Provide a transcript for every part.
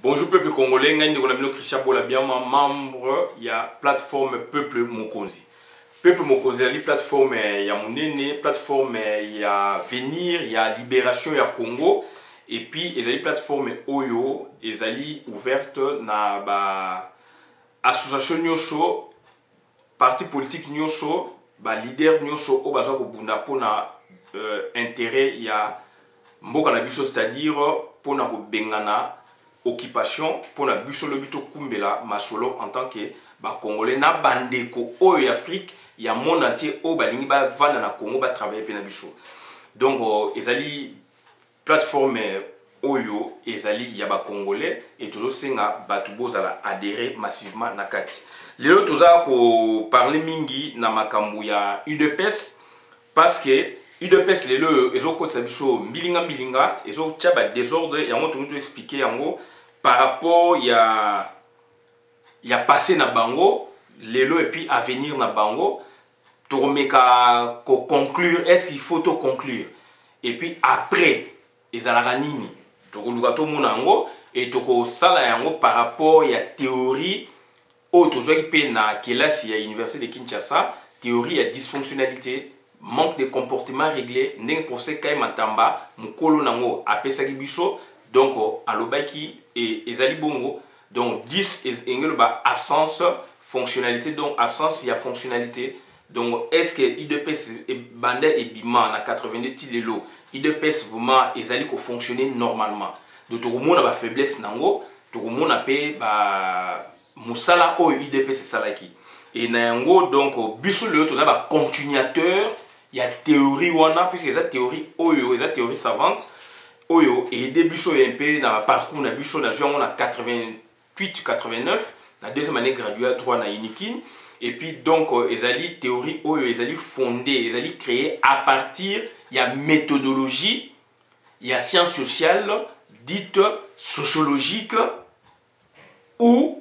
Bonjour peuple congolais, je Christian Bolabia, membre de la plateforme Peuple Mokonzi. Peuple Mokonzi, la plateforme il y a Mounene, plateforme il y a Venir, il y a Libération, il y a Congo. Et puis, il y a une plateforme Oyo, il y a ouverte dans l'association Nyosho, parti politique Nyosho, leader Nyosho, au Bazako Bunda, pour intérêt, il y a Mboka Nabiso, c'est-à-dire pour Bengana. Occupation pour la bucho lobito kumbela masolo en tant que congolais na bandeko oyo Afrique ya monde entier o balingi ba vanda na Congo ba travailler pe na bicho. Donc ezali plateforme oyo ezali ya ba congolais et toujours senga batu bozala adhérer massivement na kati. Lelo toza ko parler mingi na makambu ya UDPS parce que UDPS lelo ezokotisa biso milinga ezotya désordre yango to expliquer yango par rapport ya passé na bango lelo et puis avenir na bango tokomeka ko conclure est-ce qu'il faut to conclure et puis après ezalaka nini tokoluka to mona yango et toko sala yango par rapport ya théorie o tozwaki pe na kelasi ya université de Kinshasa théorie ya dysfonctionnalité manque de comportement réglé ndenge professeur Kai Matamba mukolo nango apesaki biso donc alobaki et ezali bongo donc 10 engelo ba absence fonctionnalité donc absence il y a fonctionnalité donc est-ce que IDPS et bande et bima na 82 tilelo IDPS vraiment ezali ko fonctionner normalement donc tokomona ba faiblesse nango tokomona pe ba musala o IDPS salaki et na yango donc biso le toza ba continuateur il y a théorie wana puisque ça théorie oyo eza théorie savante oyo et début un peu dans parcours na biso na juin on a 88 89 la deuxième année graduée droit na Inikin et puis donc ezali théorie oyo ezali fondée ezali créée à partir il y a méthodologie il y a sciences sociales dites sociologiques ou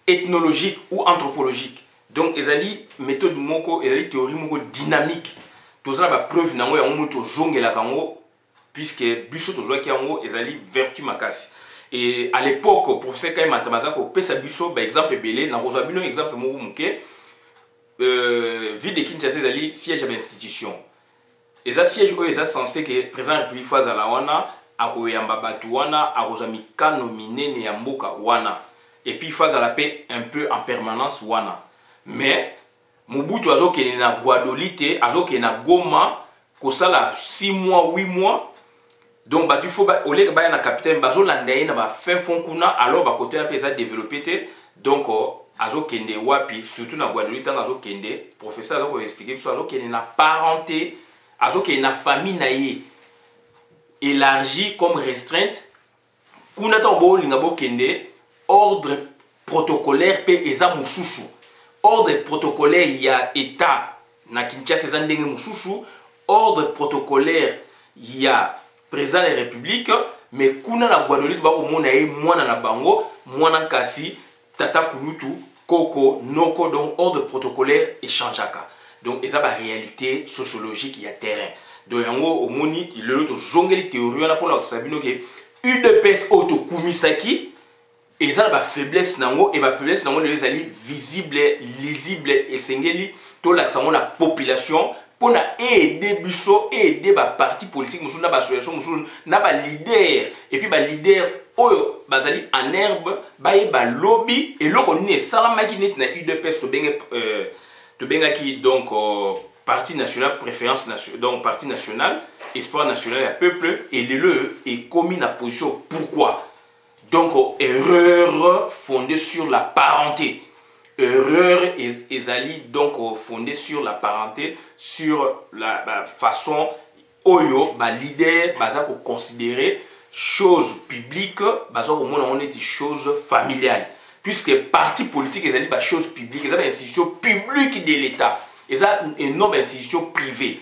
ethnologiques ou anthropologiques. Donc, ezali méthode moko, ezali théorie moko dynamique. Tout ça, la preuve nango ya moto zongela kango puisque biso to joaki yango ezali vertu makasi. Et à l'époque, professeur Kai Matamaza ko pesa biso ba exemple belé na rozabino exemple moko muke ville de Kinshasa ezali siège d'institution. Eza siège oyo eza censé que président République faza la wana akoyamba batu wana akozami kano minene ya mboka wana et puis faza la paix un peu en permanence wana. Mais Mobutu azokene na Guadolite, azokene na Goma, kosala 6 mois, 8 mois. Donc bah tu faut au lieu que na capitaine bazo landaye na ba fin fond kuna alors ba côté na pesa développer donc azokende wapi surtout na Guadolite azokende professeur azoko expliquer so azokene na parenté, azokene na famille na ye élargie comme restreinte kuna tombo linga bokende ordre protocolaire pe eza mususu. Ordre protocolaire, il y a État, na Kinshasa, c'est un mususu. Ordre protocolaire, il y a président de la République, mais kuna na Guadeloupe, ba omona e mwana na bango, mwana kasi, tata kulutu, koko, noko, donc ordre protocolaire échangeaka. Donc, ça la réalité sociologique, il y a terrain. Donc, yango omoni, il y a l'autre jongeli théorie, on a pour la sabino que UDPS auto kumisaki. Et ça, la faiblesse nango et la faiblesse nango les ali visible, lisible et sengeli to l'accent la population pour na aider biso aider ba parti politique musu na ba association musu na ba leader et puis ba leader oyo bazali en herbe ba lobby et loko ni salama ki net na UDPS to benga ki donc parti national préférence nationale donc parti national espoir national et peuple et le est commis na position pourquoi. Donc, erreur fondée sur la parenté. Erreur ezali donc fondée sur la parenté, sur la façon oyo ba leader baza ko considérer chose publique, baza ko mona on est chose familiale. Puisque parti politique ezali ba chose publique, ezali institution publique de l'État, ezali une non institution privée.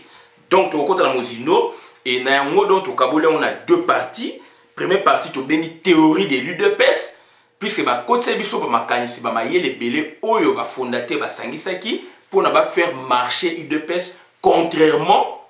Donc, au côté de la Mozino et na yango donc au Kabole on a deux partis. Première partie, tu as une théorie de l'UDPS, puisque ma côté biso ba makanisi ba mayele belé oyo ba fondateur ba sangisaki pour na ba faire marcher UDPS contrairement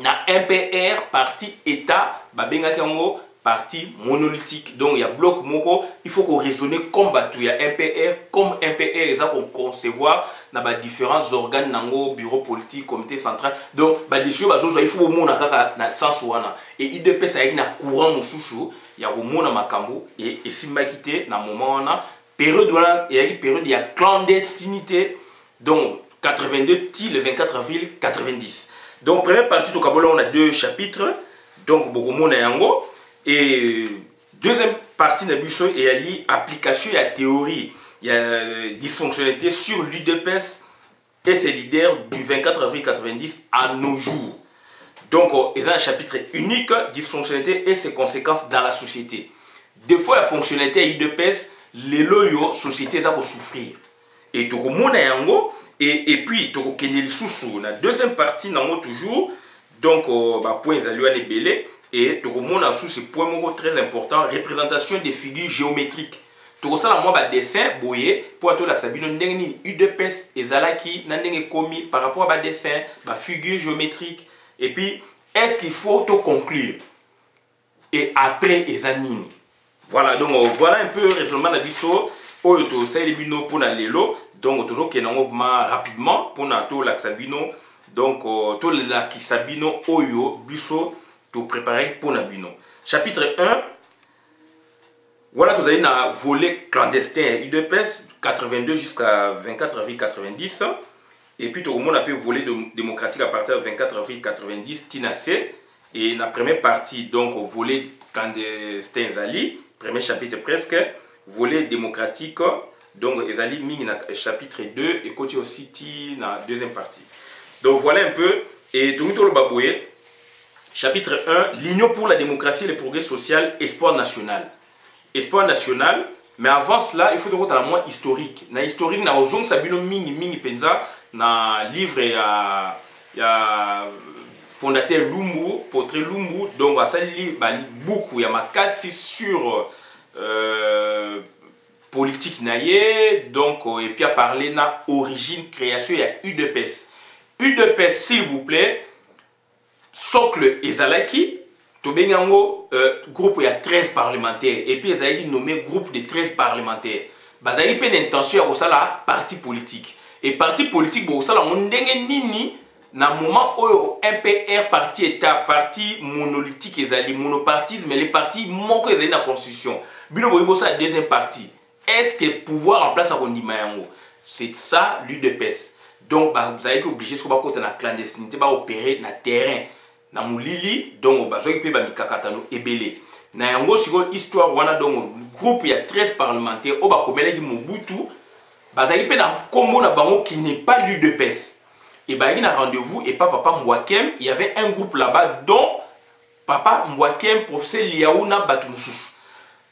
na MPR parti État ba benga kango parti monolithique. Donc il y a bloc moko, il faut qu'on raisonne comme Batou, il y a MPR, comme MPR, ça qu'on concevoir dans les différents organes, nango, bureau politique, comité central. Donc il faut au monde na sens wana. Et IDPS a une courant mususu, il y a au monde makambu et si makité na moment wana période wana, il y a une période il y a clandestinité. Donc 82 le 24 avril 90. Donc première partie du Kabola on a 2 chapitres. Donc beaucoup monde yango. Et deuxième partie de l'application, il y a l'application et la théorie. Il y a dysfonctionnalité sur l'UDPS et ses leaders du 24 avril 90 à nos jours. Donc, il y a un chapitre unique, dysfonctionnalité et ses conséquences dans la société. Des fois, la fonctionnalité à l'UDPS, les loyaux, sociétés, ça va souffrir. Et tout le monde est yango. Et puis, tout le monde est sous la deuxième partie, toujours. Donc, point les belé. Et tout le monde a sous ce point très important, représentation des figures géométriques. Tout ça, moi, dessin, boye, pour tout l'axabino, n'engi UDPS et zalaki, n'engi commis par rapport à dessin, figure géométrique. Et puis, est-ce qu'il faut tout conclure? Et après, les anines. Voilà, donc voilà un peu le raisonnement de l'ISO. Oyo c'est les bino pour la lelo. Donc, toujours qu'il y a un mouvement rapidement pour tout l'axabino. Donc, tout l'axabino, oyo, biso. Pour préparer pour Nabino. Chapitre 1. Voilà, vous avez un volet clandestin IDPS 82 jusqu'à 24 avril 90. Et puis tout le monde a pu voler démocratique à partir de 24 avril 90 Tinacé. Et la première partie, donc volet clandestin Zali, premier chapitre presque, volet démocratique, donc Zali Ming chapitre 2 et côté aussi dans la deuxième partie. Donc voilà un peu. Et tout le baboué. Chapitre 1, l'Union pour la démocratie et le progrès social, espoir national. Espoir national, mais avant cela, il faut dire un moins historique. Dans l'historique, dans le Sabino Mini Penza, dans le livre, il y a fondateur Lumbu, portrait Lumbu, donc ça lit beaucoup, il y a ma casse sur politique naïe, donc et puis à parler de origine, création, il y a UDPS. UDPS, s'il vous plaît. Socle Ezalaki, Tobengango, groupe il y a 13 parlementaires. Et puis Ezalaki nommé groupe de 13 parlementaires. Bazali pen intention à ça parti politique. Et parti politique, bon ça là on nini na moment où MPR parti état parti monolithique Ezali monopartisme mais les partis manquent Ezali dans la constitution. Bilo boibo ça deuxième partie. Est-ce que pouvoir en place à Rondimayango? C'est ça l'UDPS. Donc vous avez été obligé de côté la clandestinité opérer dans le terrain. Na mulili donc bazoki pe ba mikakatano ebele na yango siko histoire wana donc groupe il y a 13 parlementaires o ba komeleki Mobutu bazaki pe na kombo na bango qui n'est pas l'UDPS et ba y a rendez-vous et pas papa Mwakem, il y avait un groupe là-bas dont papa Mwakem, professeur Liaouna Batumususu.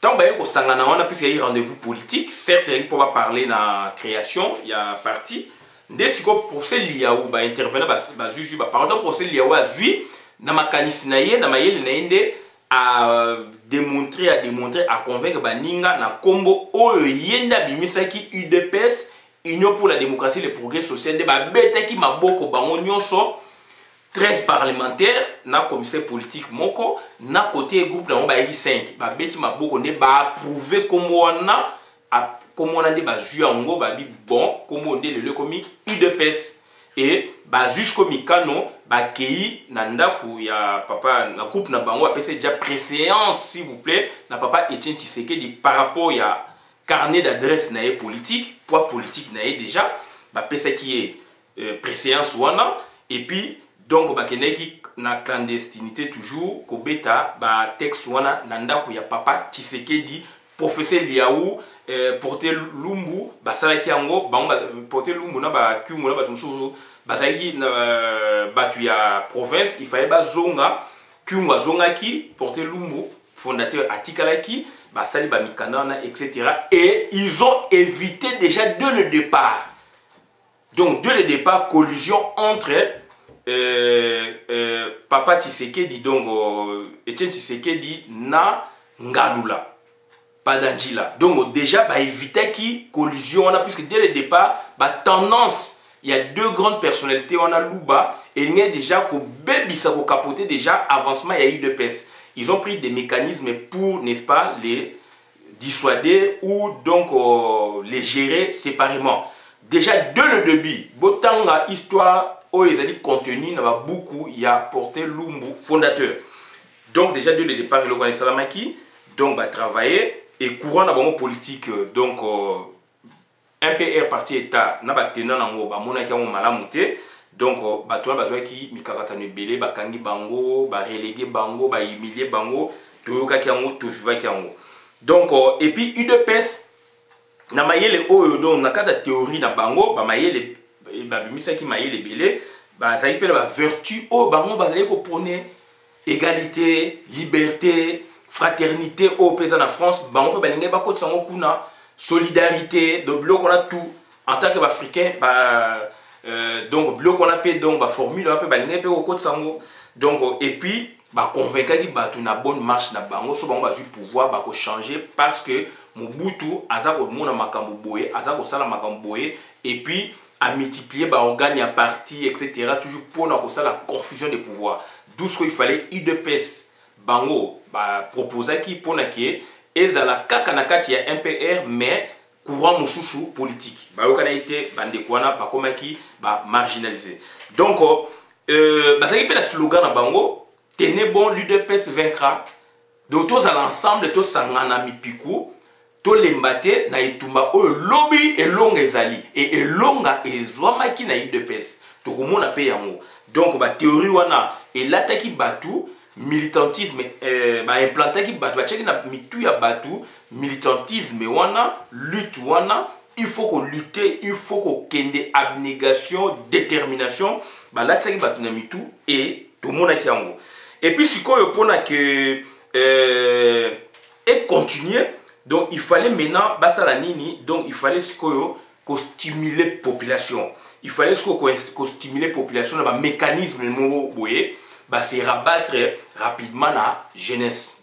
Tant ba ko sangana wana puisque il y a rendez-vous politique, certes il pour parler na création, il y a parti dès siko professeur Liaou ba intervenant ba juge ba par exemple professeur Liaou a joué na makanisi na ye na mayele na ende à démontrer à convaincre baninga na kombo oyo yenda bimisaki UDPS Union pour la démocratie et le progrès social de ba betaki maboko bango nyonso 13 parlementaires na commissaire politique moko na côté groupe na ba 5 ba beti maboko ne ba approuver kombo wana nde ba juya ngo ba bi bon kombo nde le komi UDPS. Et jusqu'au Mikano, kei nandaku ya papa na groupe na bango apese déjà préséance s'il vous plaît na papa Etienne Tshisekedi par rapport ya carnet d'adresse na politique, poids politique na déjà pese qui est préséance wana et puis donc keneki na clandestinité toujours kobeta texte wana nandaku ya papa Tshisekedi professeur Liaou porter Lumbu basalaki yango bango porter Lumbu na kyungu na batumsusu bazaki batu ya province il fallait bazonga kyungu zongaki porter Lumbu fondateur atikalaki basali bamikanana etc. Et ils ont évité déjà dès le départ. Donc dès le départ collusion entre papa Tshisekedi donc Etienne Tshisekedi na Ngalula. Padangila. Donc déjà, éviter qui collusion, on a puisque dès le départ, tendance, il y a deux grandes personnalités, on a Louba, et il y a déjà qu'au bébé, ça va capoter déjà avancement, il y a eu de PES. ils ont pris des mécanismes pour, n'est-ce pas, les dissuader ou donc les gérer séparément. Déjà, dès le début, Botanga histoire, où ils ont dit contenu, il y a beaucoup, il y a porté Lumbu, fondateur. Donc déjà, dès le départ, il a Salamaki, donc va travailler, et courant dans politique, donc MPR parti État, n'a pas tenu dans le monarchie malamouté. Donc, bateau bazwa qui mikaratanu belé, bakangi bango, ba relégué bango, ba humilié bango, toyoka kiango, tojuva kiango. Donc, et puis UDPS, na mayele oyo donc na kata théorie na bango, ba mayele, ba bimisa ki mayele belé, ba ça appelle ba vertu o bango bazali ko prôner égalité, liberté, fraternité au pays en France, bango pe balinga ba kotsa ngo kuna solidarité, de bloc on a tout en tant qu'Africain, bah donc bloc on a fait donc ba formule on a fait balinga pe au côté sango donc et puis ba convaincre qui ba tout na bonne marche na bango so bango ba ju pouvoir ba ko changer parce que Mobutu azako mona makambo boye azako sala makambo boye et puis à multiplier ba organes à parti etc toujours pour na ko sala confusion des pouvoirs d'où ce qu'il fallait UDPS bango ba proposer qui pour na qui ezala kaka na kati ya MPR mais courant mouchouchou politique. Bah, on a été bandekwana, bah, comme qui, bah, marginalisé. Donc, bah, ça y est, le slogan à Bango, tenez bon, l'UDPS vaincra. Donc, tous à l'ensemble, tous sangana mipiku, tous les mbate, na itumba, oh, lobby et long ezali. Et longa et zwamaki na UDPS. Tout le monde a payé en haut. Donc, bah, théorie wana, et l'attaque batou, militantisme bah implanté qui batu check na mitu ya batu militantisme wana lutte wana il faut qu'on lutte il faut qu'on kende abnégation détermination bah là c'est qui batu na mitu et tout le monde a kiango et puis si quoi pona que et continuer donc il fallait maintenant basa la nini donc il fallait ce qu'on stimuler population il fallait ce qu'on stimuler population dans un mécanisme nouveau boye bah c'est rabattre rapidement la jeunesse.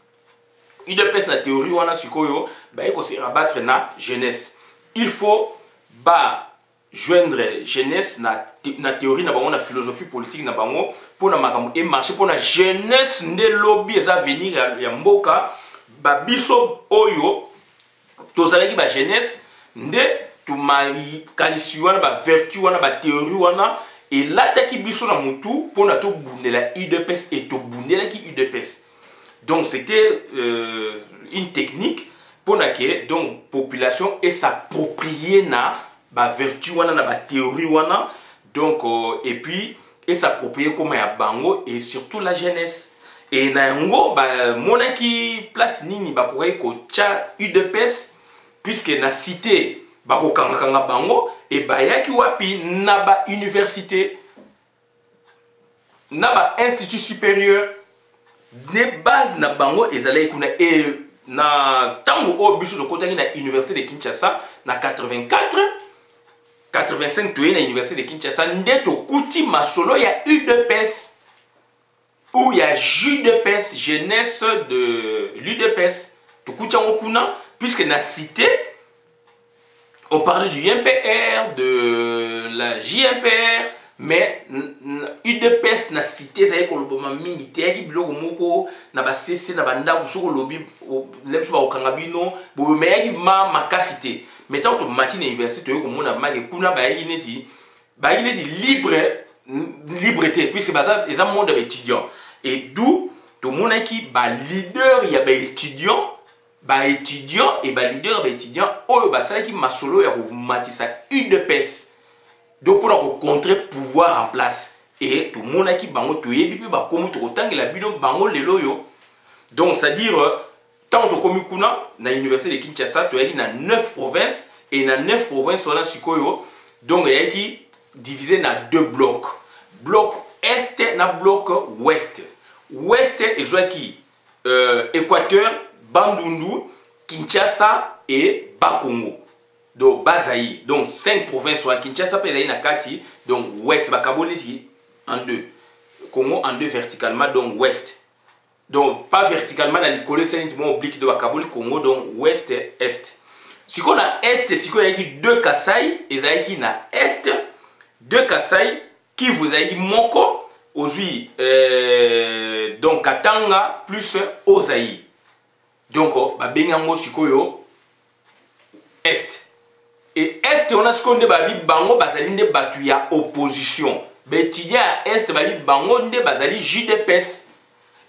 UDPS la théorie on a sikoyo bah il faut se rabattre na jeunesse. Il faut bah joindre jeunesse na théorie na bango na philosophie politique na bango pour na makambo et marcher pour na jeunesse ne lobby eza venir ya mboka ba biso oyo tozalaki ba jeunesse nde tumai kanisi wana ba vertu wana ba théorie wana. Et là, tu as biso na mutu pour na to bundela UDPS et to bundela qui UDPS. Donc c'était une technique pour na que donc population et s'approprier na ba vertu wana na ba théorie wana donc et puis et s'approprier comme ya bango et surtout la jeunesse. Et na ngo ba monaki place nini ba ko cha UDPS puisque na cité bako kanga bango et bayaki wapi naba université naba institut supérieur ne base na bango ezalaki kuna et na tango o biso de kotaki na université de Kinshasa na 84 85 toye na université de Kinshasa ndeto kuti masolo ya UDPS ou ya JUDPS jeunesse de l'UDPS to kuti ngo kuna puisque na cité on parlait du MPR, de la JMPR, mais UDPS na cité ça y est qu'on le militaire qui bloque moko na ba CC na banda ou sur lobby lem so ba okangabino bo mais qui ma makasité mais tant que matin université to ko mona ma ke kuna ba yineti liberté puisque bah ça les monde d'étudiants et d'où tout monde qui ba leader il y a ba étudiants ba étudiant et ba leader ba étudiant oyo ba sala ki masolo ya ko matisa UDPS donc pour contrer pouvoir en place et tout monde qui bango to yebi pe ba komu to tangela bidon bango lelo yo donc c'est à dire tant to komu kuna na université de Kinshasa to yaki na 9 provinces et na 9 provinces on a sikoyo donc yaki divisé na deux blocs bloc est na bloc ouest et joaki Équateur Bandundu, Kinshasa et Bakongo. Donc Bazaï. Donc 5 provinces à Kinshasa, Pézaï Nakati, donc ouest, Bakaboliti en deux. Congo en deux verticalement, donc ouest. Donc pas verticalement, dans l'école, c'est un oblique de Bakaboli, Congo, donc ouest et est. Si on a est, si on a deux Kasaï, et Zaïki na est, deux Kasaï, qui vous a dit Moko, aujourd'hui donc Katanga plus Ozaï. Donc babengango sikoyo est. Et est on a ce qu'on dit babi bango bazali nde batu ya opposition. Betidia est bali bango nde bazali JDPS.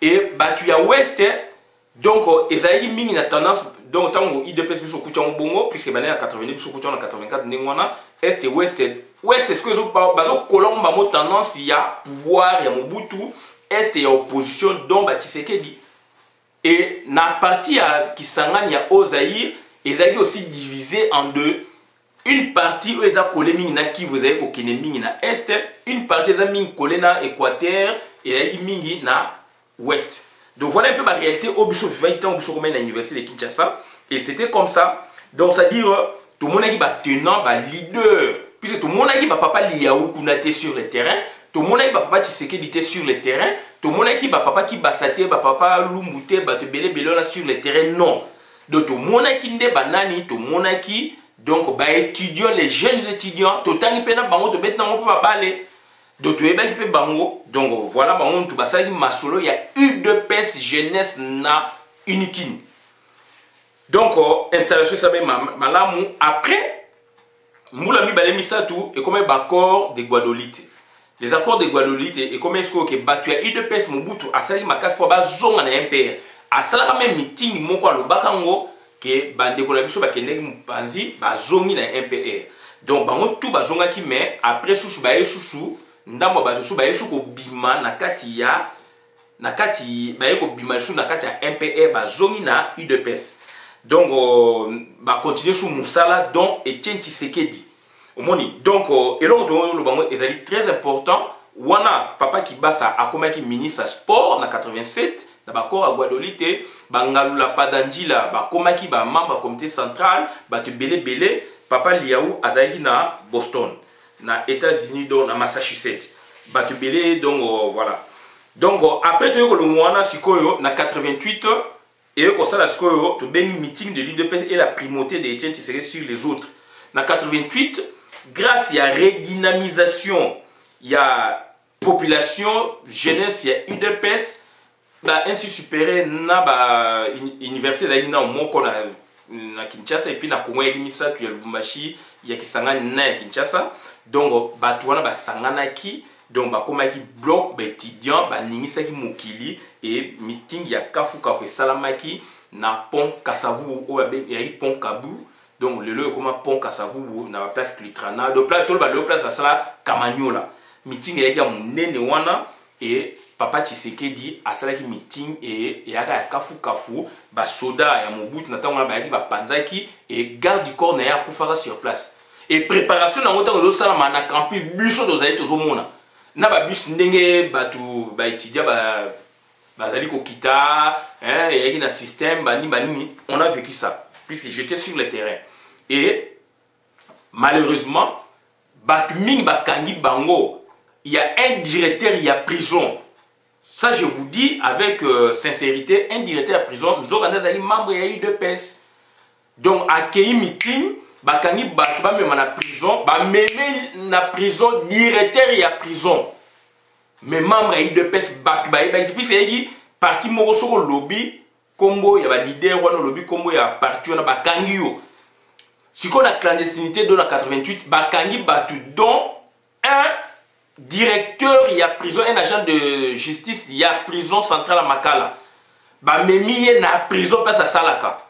Et batu ya ouest donc ezali mingi na tendance donc tango IDPS biso kuchango bongo puisque bana ya 80 biso kuchango na 84 ndengwana est et ouest est ce que bazo kolomba mo tendance ya pouvoir ya Mobutu est ya opposition donc Tshisekedi. Et na partie ya Kisangani ya Ozaïr ezali aussi divisé en deux. Une partie où eza collé mingi na Kivu ezali ko kene mingi na est, une partie eza mingi collé na Équateur et ezali mingi na ouest. Donc voilà un peu la réalité au Bichot vivant qui est à l'université de Kinshasa. Et c'était comme ça. Donc ça veut dire tout le monde qui va tenant, leader. Puisque tout le monde qui va papa Liaou Kounate sur le terrain. Tout le monde qui va papa Tshisekedi sur le terrain. Tout le monde qui va papa qui va Sate, papa Lumute, va te belé belé sur le terrain. Non. Donc tout le monde qui n'est pas nani, tout le monde qui donc étudiants, les jeunes étudiants, tout le temps qui peine à bango, tout le temps qui va parler. Donc tu es bien qui peut bango. Donc voilà bango tout basa qui masolo il y a UDPS jeunesse na unikin. Donc installation ça ben malamu après moula mi balé misatu et comme accord de Guadolite. Les accords de Guadolite et comme est-ce que batu ya UDPS Mobutu asali makas pour bazonga na MPR. Asala même meeting moko lo bakango que bande ko la biso ba kende mpanzi bazongi na MPR. Donc bango tout bazonga ki mais après sous ba sous ndambo bato ba yesu ko bima na kati ya ba yeko bima shu na kati ya MPR ba zongi na UDPS. Donc ba continuer sous musala donc Etienne Tshisekedi. Omoni donc eloko to lo bango ezali très important wana papa Kibasa akomaki ministre sport na 87 na bakor a Guadolite bangalula padanjila bakomaki ba membre comité central ba te belé papa Liaou azali na Boston. Na États-Unis donc na Massachusetts batubele donc voilà donc après tu ko longwana sikoyo na 88 et ko sala sikoyo to bengi meeting de l'UDPS et la primauté de Etienne Tshisekedi sur les autres na 88 grâce à redynamisation ya population jeunesse ya UDPS ba ainsi supéré na ba université na moko na Kinshasa et puis na Congo ya Misatu ya Lubumbashi ya Kisangani na ya Kinshasa. Donc batouana ba sanganaki donc ba komaki bloc ba étudiant ba ningisaki mokili et meeting ya kafu salamaki na pont Kasavu o ya pont Kabu donc le lieu comme pont Kasavu na place Clitrana donc plateau ba le place la sala Kamanyola meeting ya munene wana et papa Tshisekedi asalaki meeting et ya kafu ba soda ya Mobutu na tango ba yaki ba panzaki et garde du corps na ya kufaka sur place. Et préparation dans le temps de ça na campus bus aux allées toujours mona na ba bus ndenge batu ba étudia ba zali ko kita hein et y a un système bani on a vécu ça puisque j'étais sur le terrain et malheureusement batu ming ba kangi bango il y a un directeur il y a prison ça je vous dis avec sincérité un directeur à prison nous avons des membres il y a eu deux PES donc à Kei meeting bakangi batu ba mema na prison ba meme na prison directeur ya prison mais membre ya UDPS batu ba puisque yaki parti moko soko lobby kombo ya ba leader wana lobby kombo ya parti wana bakangi yo siko na clandestinité dans la 88 bakangi batu dont un directeur ya prison un agent de justice ya prison centrale à Makala ba memi na prison place à Salaka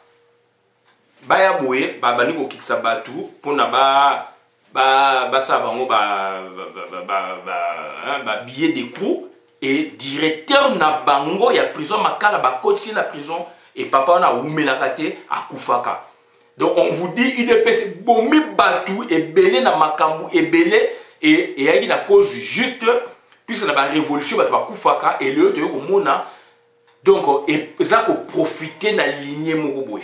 baya boye babani ko kikisa batu pona ba sa bango ba billet de cours et directeur na bango ya prison Makala ba coach la prison et papa na umela kate akufaka. Donc on vous dit UDPS bomi batu et belé na makambu et belé et yaki na cause juste puisque na ba révolution batu bakufaka et le to ko mona donc et ça ko profiter na lignée moko boye.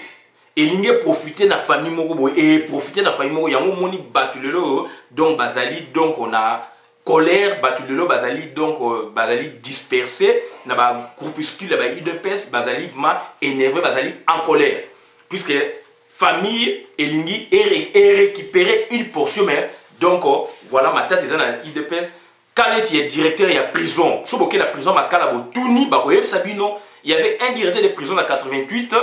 Et ligne profiter na famille moko et profiter na famille moko yango moni batulelo donc bazali donc on a colère batulelo bazali donc bazali dispersé na ba groupuscule ba UDPS bazali vraiment énervé bazali en colère puisque famille et ligne est récupérer une portion mais donc voilà ma tête est dans UDPS Kalet, il y a directeur, il y a prison. Sauf que la prison, il y avait un directeur de prison en 88.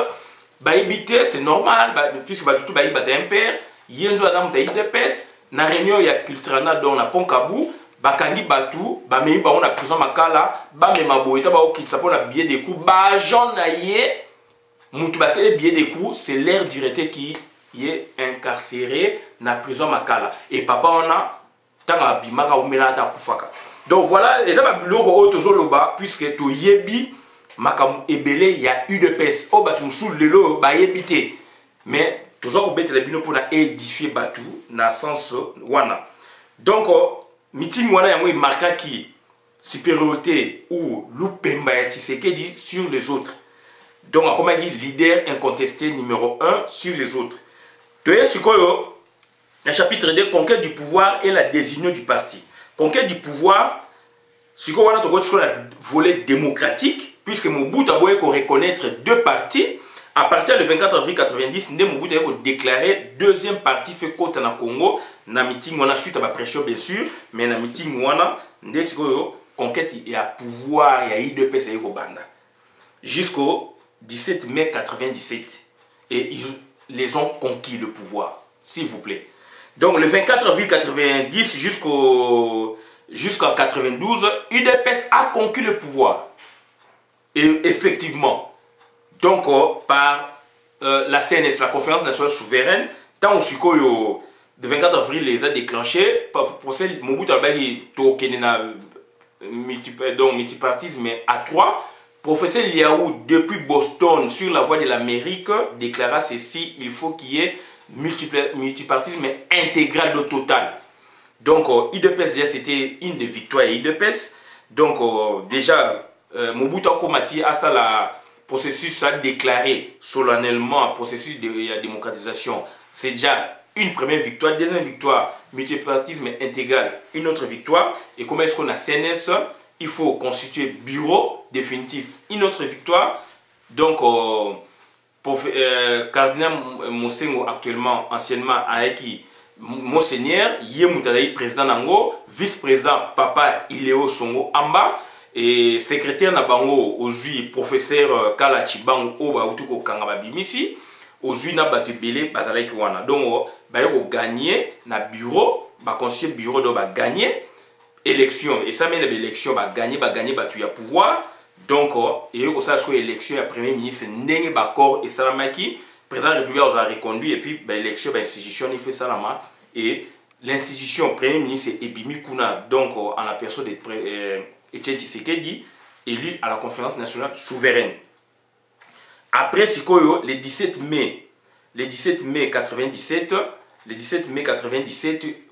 C'est normal, puisque tout un père. Il y a un IDPS. Na réunion, il y a Cultrana dans la Ponkabou. Bakangi Batu, Bamei Baon a prison Makala, Bamema Boeta Bao qui s'appelle la billet des coups. Bajan Naye, Moutubase les billets des coups, c'est l'air directeur qui est incarcéré dans la prison Makala. Et papa, on a. Donc voilà, les amis toujours le bas, puisque tu yebi, makam ebele, il y a eu de peste. Oh, bah, tu me lelo, bah, yebité. Mais toujours, on les bino pour édifier Batu, dans le sens wana. Donc, meeting wana, il y a marqué qui supériorité ou loupemba dit sur les autres. Donc, comme il dit, leader incontesté numéro 1 sur les autres. Tu es sur quoi? Le chapitre 2, conquête du pouvoir et la désunion du parti. Conquête du pouvoir, c'est qu'on a un volet démocratique, puisque Mobutu a reconnaître deux partis. À partir du 24 avril 1990, Mobutu a déclaré deuxième parti fait côte dans le Congo. Dans le meeting, on a suite à la pression, bien sûr, mais dans le meeting, on a conquête et à pouvoir, il y a eu deux PCI au Banda. Jusqu'au 17 mai 1997. Et ils les ont conquis le pouvoir, s'il vous plaît. Donc le 24 avril 1990 jusqu'en 92, UDPS a conquis le pouvoir. Et effectivement, donc par la CNS, la Conférence nationale souveraine, tant au le 24 avril les a déclenchés, pour ce Mobutu a multipartisme à 3. Professeur Liaou, depuis Boston, sur la voie de l'Amérique, déclara ceci, il faut qu'il y ait multipartisme intégral de total. Donc, IDPS, déjà, c'était une des victoires à IDPS. Donc, déjà, Mobutu a combattu à ça le processus a déclaré solennellement le processus de la démocratisation. C'est déjà une première victoire. Deuxième victoire, multipartisme intégral, une autre victoire. Et comment est-ce qu'on a CNS? Il faut constituer bureau définitif, une autre victoire. Donc, Cardinal Monsengo actuellement, anciennement, avec Monseigneur, Yemutadaï président Nango, vice-président Papa Iléo Songo Amba, et secrétaire Nabango, aujourd'hui professeur Kalachi Bango Oba Utuko Kangababimisi, aujourd'hui Nabate Bele Bazalaki Wana. Donc, il faut gagner na bureau, conseiller bureau doit gagner élection, et ça mène l'élection, gagner, tu as pouvoir. Donc, il y a une élection, il y a premier ministre, Ndenge Bakor et Salamaki, président de la République a reconduit, et puis l'élection, l'institution, il fait Salama, et l'institution, premier ministre, Ebimi Kuna, donc en la personne d'Etienne Tshisekedi, élu à la conférence nationale souveraine. Après, c'est quoi, le 17 mai 97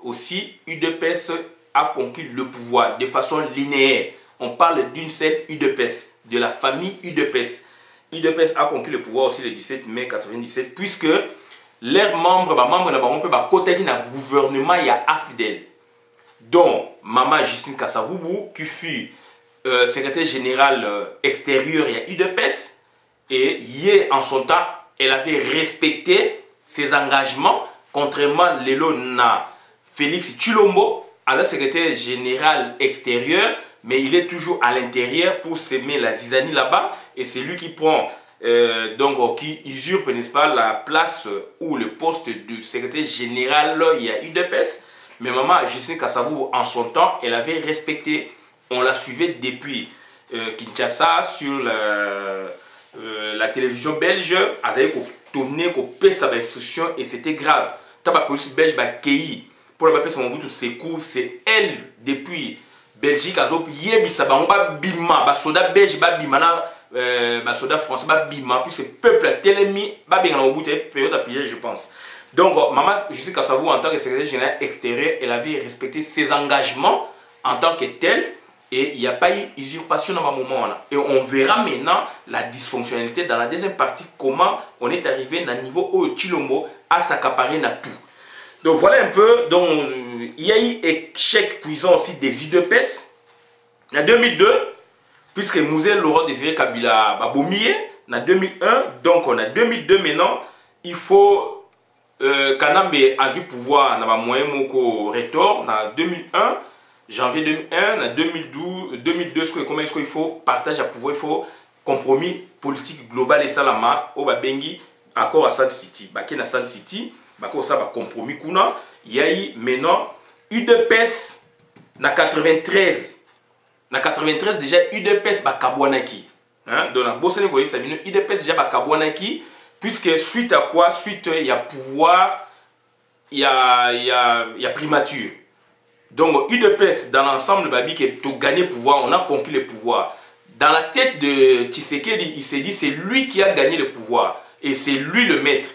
aussi, UDPS a conquis le pouvoir de façon linéaire. On parle d'une seule UDPS, de la famille UDPS. UDPS a conquis le pouvoir aussi le 17 mai 1997, puisque leurs membres n'ont côté d'un gouvernement, il y a AFDEL, dont Maman Justine Kassavoubou, qui fut secrétaire général extérieur, il y a UDPS, et hier en son temps, elle avait respecté ses engagements, contrairement à Lelona Félix Chilombo, à la secrétaire général extérieur, mais il est toujours à l'intérieur pour s'aimer la zizanie là-bas, et c'est lui qui prend, qui usurpe, n'est-ce pas, la place ou le poste de secrétaire général, il y a UDPS. Mais maman Justine Kassavoubou, en son temps, elle avait respecté, on la suivait depuis Kinshasa sur la télévision belge, elle avait tourné, qu'on sa instruction, et c'était grave. Tant la police belge, pour la paix, c'est elle depuis Belgique, bima, soda belge, bima, soda français, bima, puisque le peuple a tellement je pense. Donc, maman, je sais qu'à savoir, en tant que secrétaire général extérieur, elle avait respecté ses engagements en tant que telle, et il n'y a pas eu usurpation dans ce moment-là. Et on verra maintenant la dysfonctionnalité dans la deuxième partie, comment on est arrivé à un niveau où Chilombo a s'accaparé dans tout. Donc voilà un peu, donc il y a eu échec cuisant aussi des UDPS. En 2002, puisque Mouzel Laurent Désiré Kabila a boumillé, en 2001, donc en 2002 maintenant, il faut Kanambe a eu pouvoir dans le moyen moko retour en 2001, janvier 2001 à 2002 comment est-ce qu'il faut partage à pouvoir, il faut compromis politique global et salama au babengi accord à Sun City baké na Sun City bako ça ba compromis kuna yayi maintenant UDPS na 93 déjà UDPS ba kabwanaki hein donc na bosane ko yisa bino UDPS déjà ba kabwanaki puisque suite à quoi suite il y a pouvoir il y a primature. Donc UDPS dans l'ensemble babi que tu gagner pouvoir, on a conquis le pouvoir. Dans la tête de Tshisekedi, il s'est dit c'est lui qui a gagné le pouvoir et c'est lui le maître.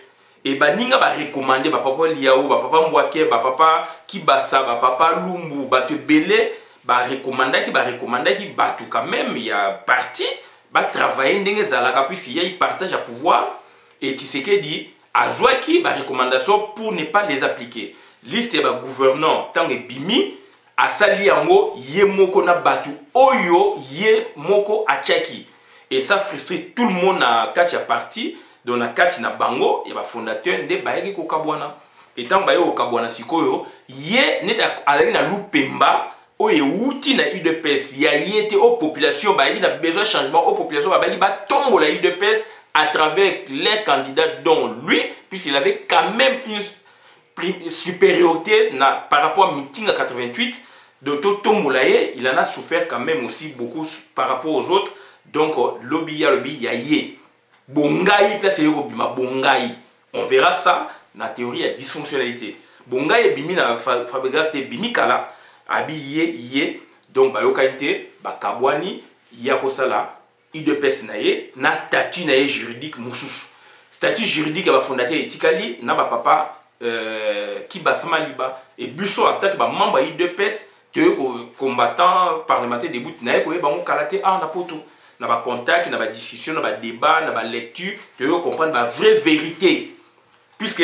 Et baninga ba recommander ba papa Liao, ba papa Mbwake, ba papa Kibasa, ba papa Lumbu, ba te belé, ba recommander qui ba tout quand même il y a parti ba travailler ndenge zalaka puisqu'il y a il partage à pouvoir et Tshisekedi a joué qui ba recommandation pour ne pas les appliquer. Liste ba gouvernant tant que bimi a sali yango ye moko na batu oyo ye moko a tchaki et ça frustre tout le monde na kati ya parti donc na kati na bango ya ba fondateur nde bayaki ko kabwana et tant bayo ko kabwana sikoyo ye neta alaki na lupemba oyo wuti na UDPS ya yete aux populations bayaki na besoin changement aux populations bayaki ba tombo la UDPS à travers les candidats dont lui puisqu'il avait quand même une supériorité par rapport à meeting à 88 de Toto Moulaye, il en a souffert quand même aussi beaucoup par rapport aux autres. Donc lobby ya yé bongai place yobima bongai on verra ça na théorie à dysfonctionnalité bongai bimi na fabrication bimi kala abi yé donc ba yokanité ba kabwani ya kosala UDPS na ye na statut na ye juridique mususu statut juridique ya ba fondateur etikali na ba papa qui basama liba et busso en tant que membre UDPS te combattant parlementaire debout na ko bango kalaté na poto na ba contact na ba discussion na ba débat na ba lecture te comprendre ba vraie vérité puisque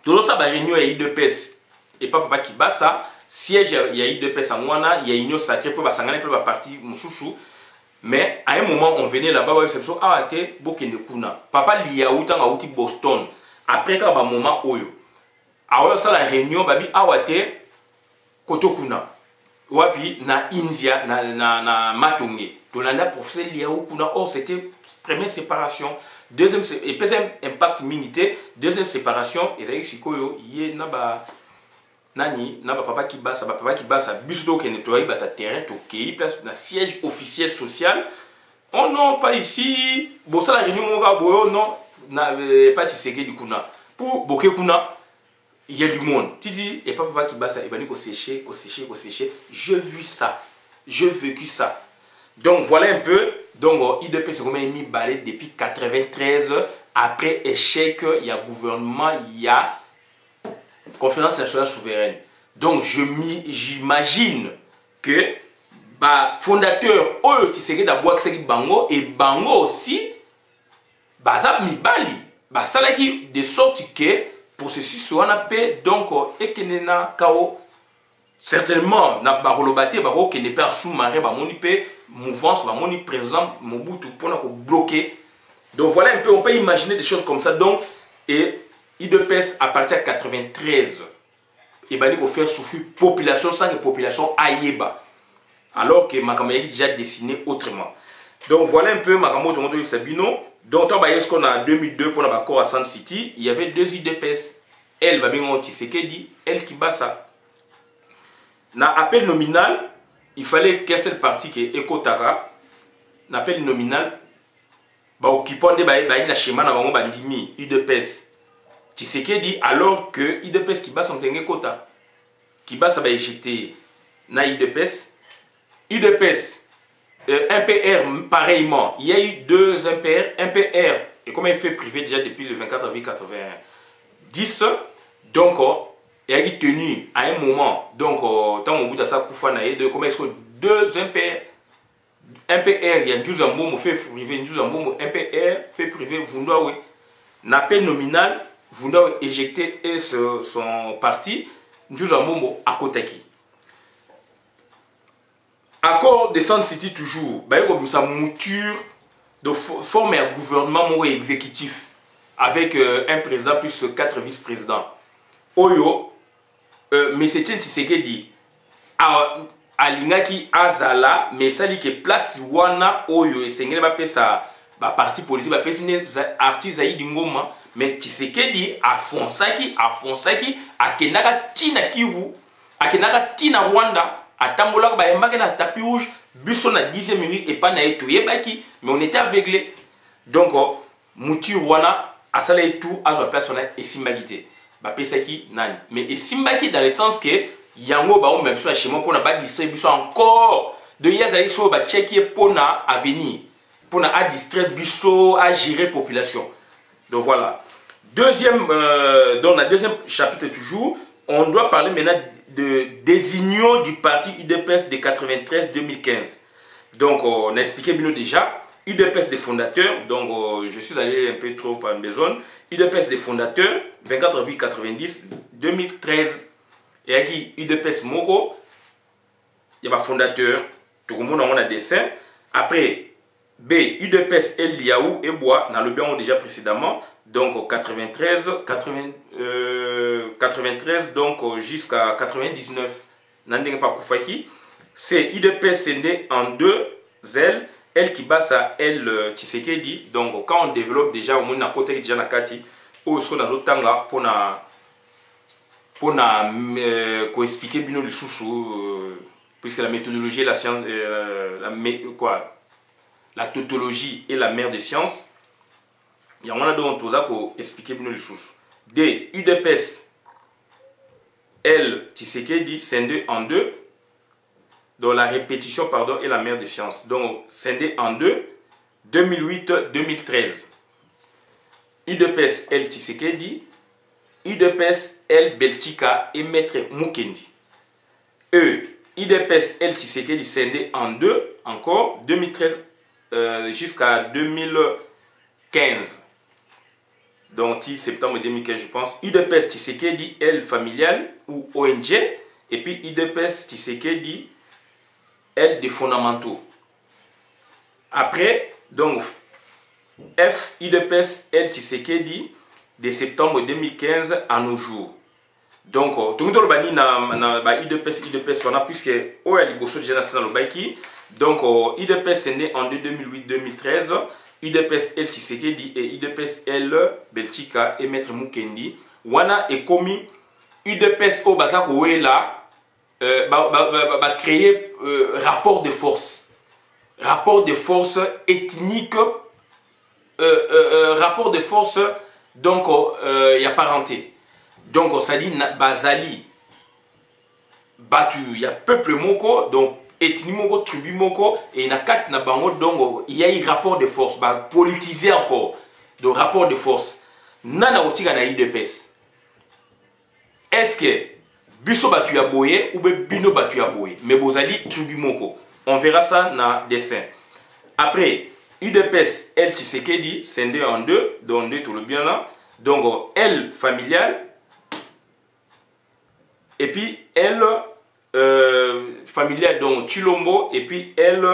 tout ça ba réunion ya UDPS et pas papa qui basa siège ya UDPS en wana il y a union sacrée pour ba sangana pour ba parti mususu mais à un moment on venait là-bas ba réception te bokende kuna papa liya utanga uti Boston après quand ba moment oyo alors ça la réunion babi awate kotokuna wapi na India na Matonge tolanda professeur Liao kuna oh c'était première séparation deuxième et deuxième impact minité deuxième séparation ezali sikoyo ye na ba nani na ba papa qui basa biso to nettoyer ba ta terrain to kei place na siège officiel social oh non pas ici bon ça la réunion mo boyo non na pas Tshisekedi kuna pour boke kuna il y a du monde. Tu dis, et papa qui bat ça, il va dire sécher. Je vu ça. Je vécu ça. Donc voilà un peu. Donc IDP c'est comme mis balai depuis 93. Après échec, il y a gouvernement, il y a conférence nationale souveraine. Donc j'imagine que bah fondateur Oyo Tshisekedi d'abord Bango et Bango aussi bazab mi bali. Bah ça là qui de sorte que processus soit paix donc ekenena kao certainement na barolobate bako que ne pas sous-maré ba moni pe mouvance ba moni président Mobutu pour na ko bloquer. Donc voilà un peu on peut imaginer des choses comme ça donc et IDPS à partir de 93 et bani ko faire souffrir population sans que population ayeba alors que Makama est déjà dessiné autrement. Donc voilà un peu Makamo Tomoto Sabino. Donc, ce qu'on a en 2002 pour l'accord à Sun City, il y avait deux IDPS. Elle, Babingo Tshisekedi, elle qui bat ça. Dans l'appel nominal, il fallait qu'un seul parti qui est Ekotara, l'appel nominal, qui pondait la schéma dans le bandimi IDPS. Tshisekedi, alors que IDPS qui bat son Ekota, qui bat ça va éjecter na IDPS. IDPS. MPR, pareillement, il y a eu deux MPR, et comme il fait privé déjà depuis le 24 avril 90, donc il a été tenu à un moment, donc tant au bout de ça, comment est-ce que deux MPR, il y a un Momo fait privé, MPR fait privé, Vundawe, l'appel nominal, Vundawe éjecté et son parti, Momo à Kotaki. Accord de Sun City toujours, comme ça mouture de former un gouvernement exécutif avec un président plus 4 vice-présidents. Oyo, M. Tshisekedi alingaki azala mais sali ke place wana oyo esengeli bapesa ba parti politique bapesi ne artiste Zaïdi Ngoma mais Tshisekedi afonsaki akendaka tina Kivu akendaka tina Rwanda atambolaka bayembaki na tapis rouge biso na 10e rue et pas na eto yebaki mais on était aveuglé donc mutu wana asala tout azwa place on a esimbaki bapesaki nani mais esimbaki dans le sens que yango ba on même sur chez moi pour na ba distribution encore de yazali so ba checker pour na avenir pour na distraire biso à gérer population. Donc voilà. Deuxième dans le deuxième chapitre toujours, on doit parler maintenant des unions du parti UDPS de 93-2015. Donc on a expliqué bien déjà UDPS des fondateurs, donc je suis allé un peu trop par besoin. UDPS des fondateurs 24,90 2013 et qui UDPS Moko, il y a un fondateur, tout le monde a un dessin. Après, B, UDPS El Liaou et Bois, dans le bien déjà précédemment, donc 93 donc jusqu'à 99, c'est UDPS scindé en deux ailes, elle qui basse à elle Tshisekedi. Donc quand on développe déjà au moins à côté déjà na kati, au son dans tanga pour expliquer bien le chouchou puisque la méthodologie et la science la tautologie est la mère des sciences. Il y a un donc pour expliquer bien les choses. D. UDPS L Tshisekedi scindé en deux. Donc la répétition pardon est la mère des sciences. Donc scindé en deux 2008-2013. UDPS L Tshisekedi, UDPS L Beltika et Maître Mukendi. E. UDPS L Tshisekedi scindé en deux encore 2013 jusqu'à 2015. Donc, septembre 2015, je pense. UDPS Tshisekedi, L familial ou ONG. Et puis UDPS Tshisekedi, L des fondamentaux. Après, donc, F, UDPS L Tshisekedi, de septembre 2015 à nos jours. Donc, tout le monde a UDPS, puisque OL Bocho déjà national au Baiki. Donc, UDPS est né en 2008-2013, UDPS L Tshisekedi et UDPS L Beltika et Maître Mukendi. Wana est commis UDPS au Bazako là, créer rapport de force. Rapport de force ethnique, rapport de force, donc, il y a parenté. Donc, ça dit Bazali, Batu, il y a peuple Moko, donc, ethnie moko, tribu moko, et na kat na bango donc il y a un rapport de force, politisé encore, de rapport de force. Nana otika na UDPS. Est-ce que biso batu ya boye ou bino batu ya boye, mais bozali tribu moko. On verra ça dans dessin. Après UDPS L Tshisekedi scindé en deux, donc deux tout le bien là. Donc L familial et puis L familial donc Chilombo et puis elle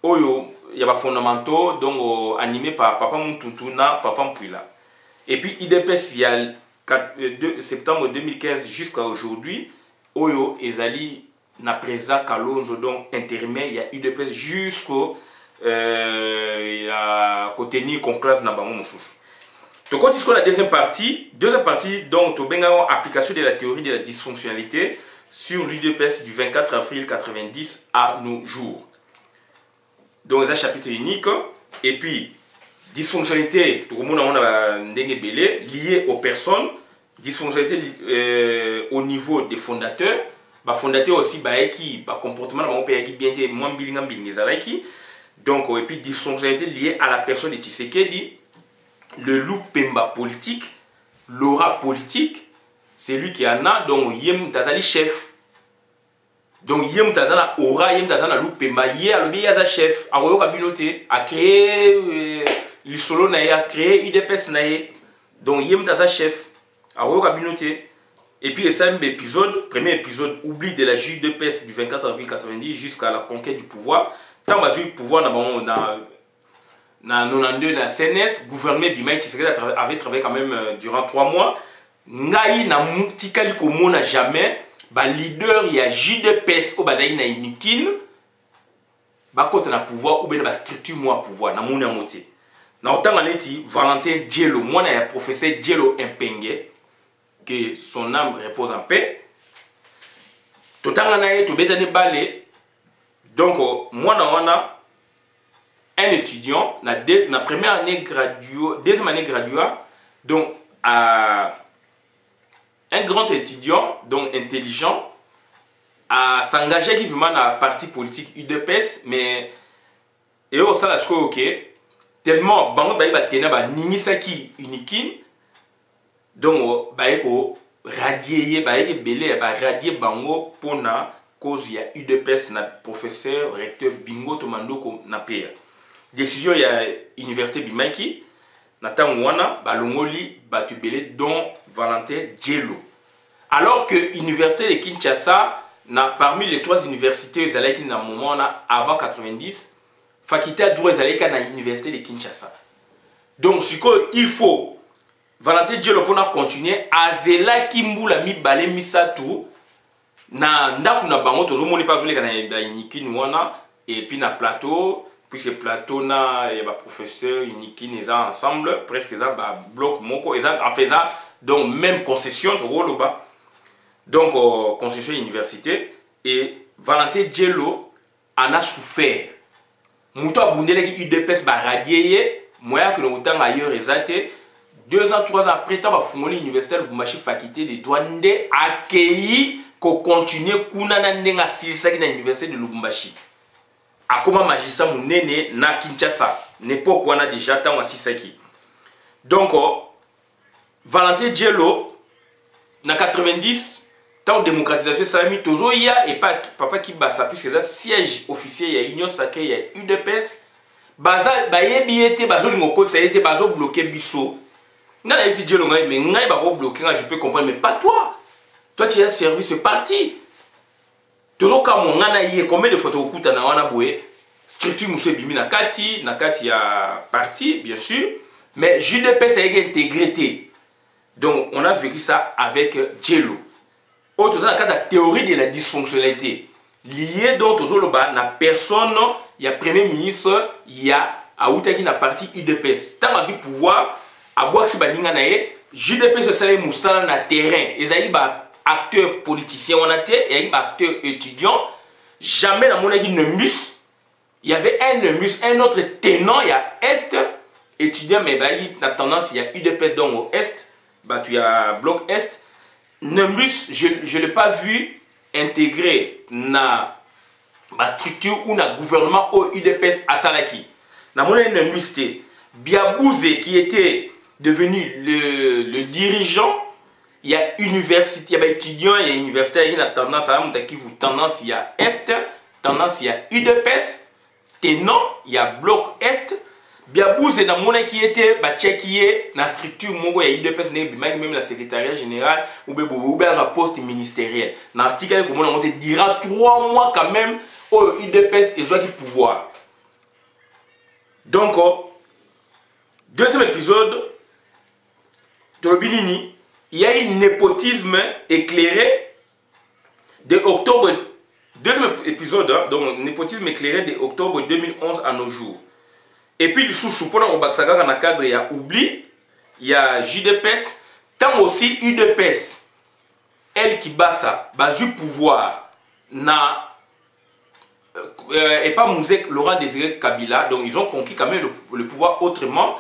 Oyo il y a des fondamentaux donc animé par Papa Moutuntuna Papa Mpouila et puis IDPS il y a 2 septembre 2015 jusqu'à aujourd'hui Oyo Ezali na président Kalonzo donc intérimaire il y a IDPS jusqu'au côté ni conclave na bango mosusu. Donc quand on a la deuxième partie donc to benga application de la théorie de la dysfonctionnalité sur l'UDPS du 24 avril 90 à nos jours. Donc, c'est un chapitre unique. Et puis, dysfonctionnalité, tout le monde a liée aux personnes. Dysfonctionnalité au niveau des fondateurs. Les fondateurs aussi, qui comportement, moins donc, et puis, dysfonctionnalité liée à la personne de Tshisekedi. Le loup Pemba politique, l'aura politique. C'est lui qui en a, donc Yem Tazali chef. Donc Yem Tazana aura, Yem Tazana Loupemba, Yem Yaza chef, a Royo Kabinote, a créé le solo naïe, a créé UDPS naïe. Donc Yem Tazana chef, a Royo Kabinote. Et puis, c'est un épisode, premier épisode, oubli de la UDPS du 24 avril 90 jusqu'à la conquête du pouvoir. Tant que le pouvoir dans 92 dans CNS, gouvernement Bimaï Tshisekedi avait travaillé quand même durant 3 mois. Ngai na mutikali komona jamais ba leader ya JDPS au badayi na Inikin ba kota na pouvoir ou bien ba structure moi pouvoir na mona moti na otanga neti Valentin Dielo mwana ya professeur Dielo Impenge que son âme repose en paix totanga na ye to betane balé donc mwana wana un étudiant na première année graduée deuxième année graduée donc un grand étudiant donc intelligent à s'engager qui vraiment dans la partie politique UDPS mais et au ça là je crois ok tellement bango ba tena ba ningisaki Inikin donc ba ko radier ba belé ba radier bango pona cause ya UDPS na professeur recteur Bingo Tomandoko na PA décision ya université Bimaki na tango wana balongoli batu belé dont Valentin Dielo alors que université de Kinshasa parmi les 3 universités qui na moment avant 90 faculté droit ezalaki na université de Kinshasa donc il faut Valentin Dielo pour continuer azela kimbula mibale misatu na ndaku na bango tozomoni pas zoleka na Inikin wana et puis na plateau puisque plateau na ya ba professeur Inikin eza ensemble presque eza ba bloc moko eza en faisant donc même concession to roloba donc concession université et Valentin Dielo en a souffert muto abundeleki UDPS ba radier moya que no tanga ailleurs ezate 2 ans 3 ans après ta ba fungoli université Lubumbashi faculté de droit nde accueilli ko continuer kuna na ndenga silisaki na université de Lubumbashi akoma magistrat munene na Kinshasa n'époque wana déjà tant asisaki donc Valentin Dielo na 90 tant démocratisation salami toujours ya et pas papa qui basa puisque ça siège officiel ya union sacrée ya UDPS baza bayebi été bazo ngoko ça été bazo bloquer biso na na yisi Dielo ngai mais ngai ba ko bloquer je peux comprendre mais pas toi tu as servi ce parti toujours comme on a eu combien de photos okuta na wana boye structure muso bimi na kati ya parti bien sûr mais JDPS a été intégré donc on a vécu ça avec Dielo autre dans la théorie de la dysfonctionnalité liée donc toujours na personne il y a premier ministre il y a autaki na parti UDPS tant que pouvoir a boire si baninga na ye JDPS ça les musala na terrain ezali ba acteur politicien on a été et acteur étudiant jamais dans mon équipe Nemus il y avait un Nemus un autre tenant il y a Est étudiant mais il a tendance il y a UDPS donc au Est bah tu as bloc Est Nemus je l'ai pas vu intégré na ma structure ou na gouvernement au UDPS à Salaki na mon Nemus Biabouze qui était devenu le dirigeant. Il y a université, il y a étudiants, il y a universitaires, il y a tendance à qui vous tendance, il y a Est, tendance, il y a UDPS, tenant, il y a bloc Est. Biabouze dans mon qui était, qui est dans la structure, il y a UDPS, même la secrétariat général, ou bien un poste ministériel. Dans l'article, on a dira 3 mois quand même, au UDPS et qui pouvoir. Donc, deuxième épisode, de Robinini. Il y a un népotisme éclairé de octobre, deuxième épisode, hein, donc népotisme éclairé de octobre 2011 à nos jours. Et puis le chouchou, pendant au Baksaga, dans le cadre, il y a Oubli, il y a JDPS, tant aussi UDPS, elle qui bat ça, du pouvoir, et pas Mouzek, Laurent Désiré Kabila, donc ils ont conquis quand même le pouvoir autrement.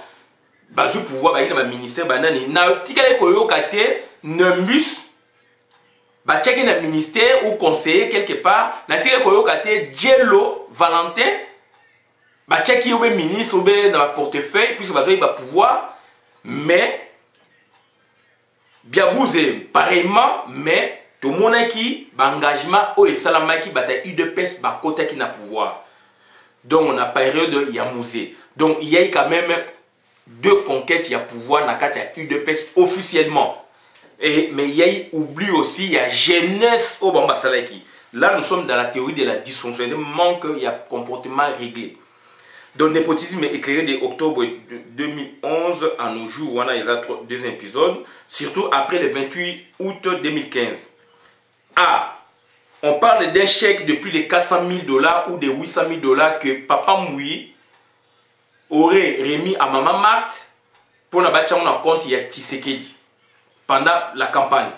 Je pouvoir dans le ministère banani na tikale koyo kate Nemus checker dans le ministère ou conseiller quelque part na tikale koyo kate Dielo Valentin checker au ministre ou dans le portefeuille puisque bazo ba pouvoir mais Biabouze pareillement mais tout le monde qui engagement au salamaki bata UDPS ba kota qui na pouvoir donc on a période ya musée donc il y a quand même 2 conquêtes, il y a pouvoir dans la UDPS officiellement. Mais il y a oubli aussi, il y a jeunesse au Bamba Salaki. Là, nous sommes dans la théorie de la dysfonctionnalité, manque, il y a comportement réglé. Donc, népotisme éclairé de octobre 2011 à nos jours, on a les 2 épisodes, surtout après le 28 août 2015. Ah, on parle d'un chèque de plus de 400 000 $ ou de 800 000 $ que Papa Mouyi aurait remis à Maman Marthe pour n'abattre un compte il y a Tshisekedi pendant la campagne.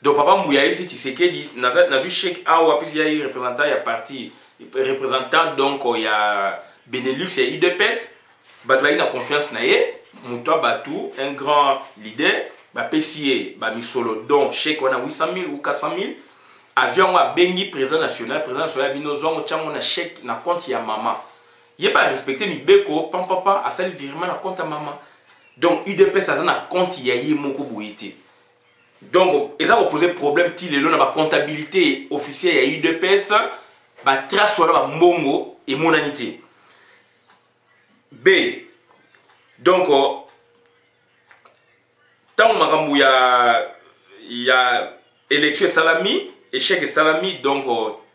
Donc Papa Mouyi a eu Tshisekedi, dans un chèque A ou il y a eu représentant, il y a parti représentant, donc il y a Benelux, il y a UDPS, il a confiance na ye, Moutoua Batou, un grand leader, PCA, Misolo, donc chèque on a 800 000 ou 400 000. Avion a Bengi, président national, Bino Zongo, Tchango na chèque na compte ya maman. Il n'est pas respecté ni Beko, papa, à celle virement na compte à maman. Donc UDPS a na compte ya yi moko bouyete. Donc ils ont posé problème ti lelo na ba comptabilité officielle ya UDPS, ba trace wala ba mbongo et monanité. B. Donc tant makambu ya élection salami, échec salami, donc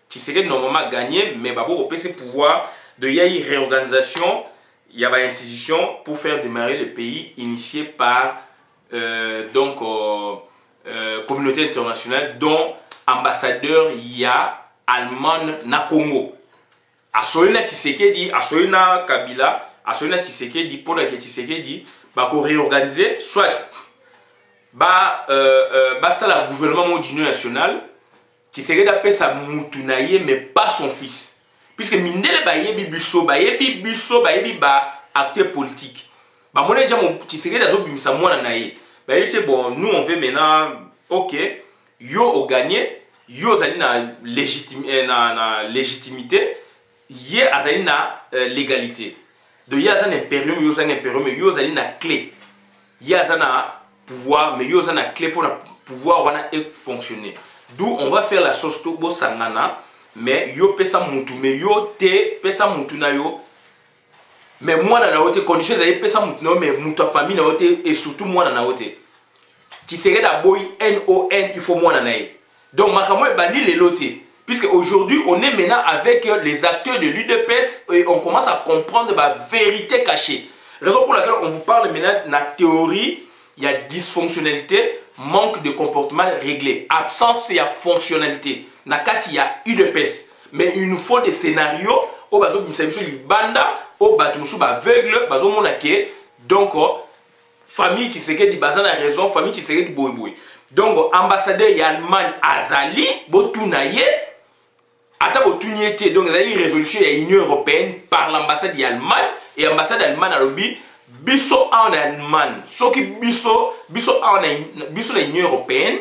Tshisekedi normalement gagné, mais babo au PC pouvoir de y a une réorganisation, il y a une institution pour faire démarrer le pays initié par communauté internationale dont ambassadeur il y a Allemagne na Congo. Asoyena Tshisekedi, asoyena Kabila, asoyena Tshisekedi pour la Tshisekedi ba ko réorganiser soit ça le gouvernement d'union nationale Tshisekedi a fait sa moutunaye mais pas son fils. Puisque Mindele bayebi biso acteur politique. Mon déjà Tshisekedi a bimisa mwana naye. C'est bon, nous on veut maintenant, ok, yo au gagné, yo zali na légitimité, yé azali na légalité. Donc yé azali impérium, yo zali na clé. Yé azali na pouvoir, mais yo zali na clé pour pouvoir wana fonctionner. D'où on va faire la chose to bo sangana. Mais yo pesa mutu, mais yo te pesa mutu na yo. Mais moi na naote conditions za pesa mutu na yo, mais mutu famille na yote et surtout moi na naote. Tshisekedi d'abord NON il faut moi na nae. Donc makamo e bandi les loté. Puisque aujourd'hui on est maintenant avec les acteurs de l'UDPS et on commence à comprendre la vérité cachée. Raison pour laquelle on vous parle maintenant de la théorie, il y a dysfonctionnalité, manque de comportement réglé, absence et fonctionnalité. Nakati il y a UDPS, mais il nous faut des scénarios où bazo bimsabiso libanda, où batumusu ba aveugle, bazo monake. Donc famille Tshisekedi bazana raison, famille Tshisekedi boy. Donc ambassadeur y Allemagne azali botunaye ata botuniete. Donc il y a une résolution de l'Union européenne par l'ambassade d'Allemagne et l'ambassade d'Allemagne a lobby biso en Allemagne. Ce qui biso la Union européenne.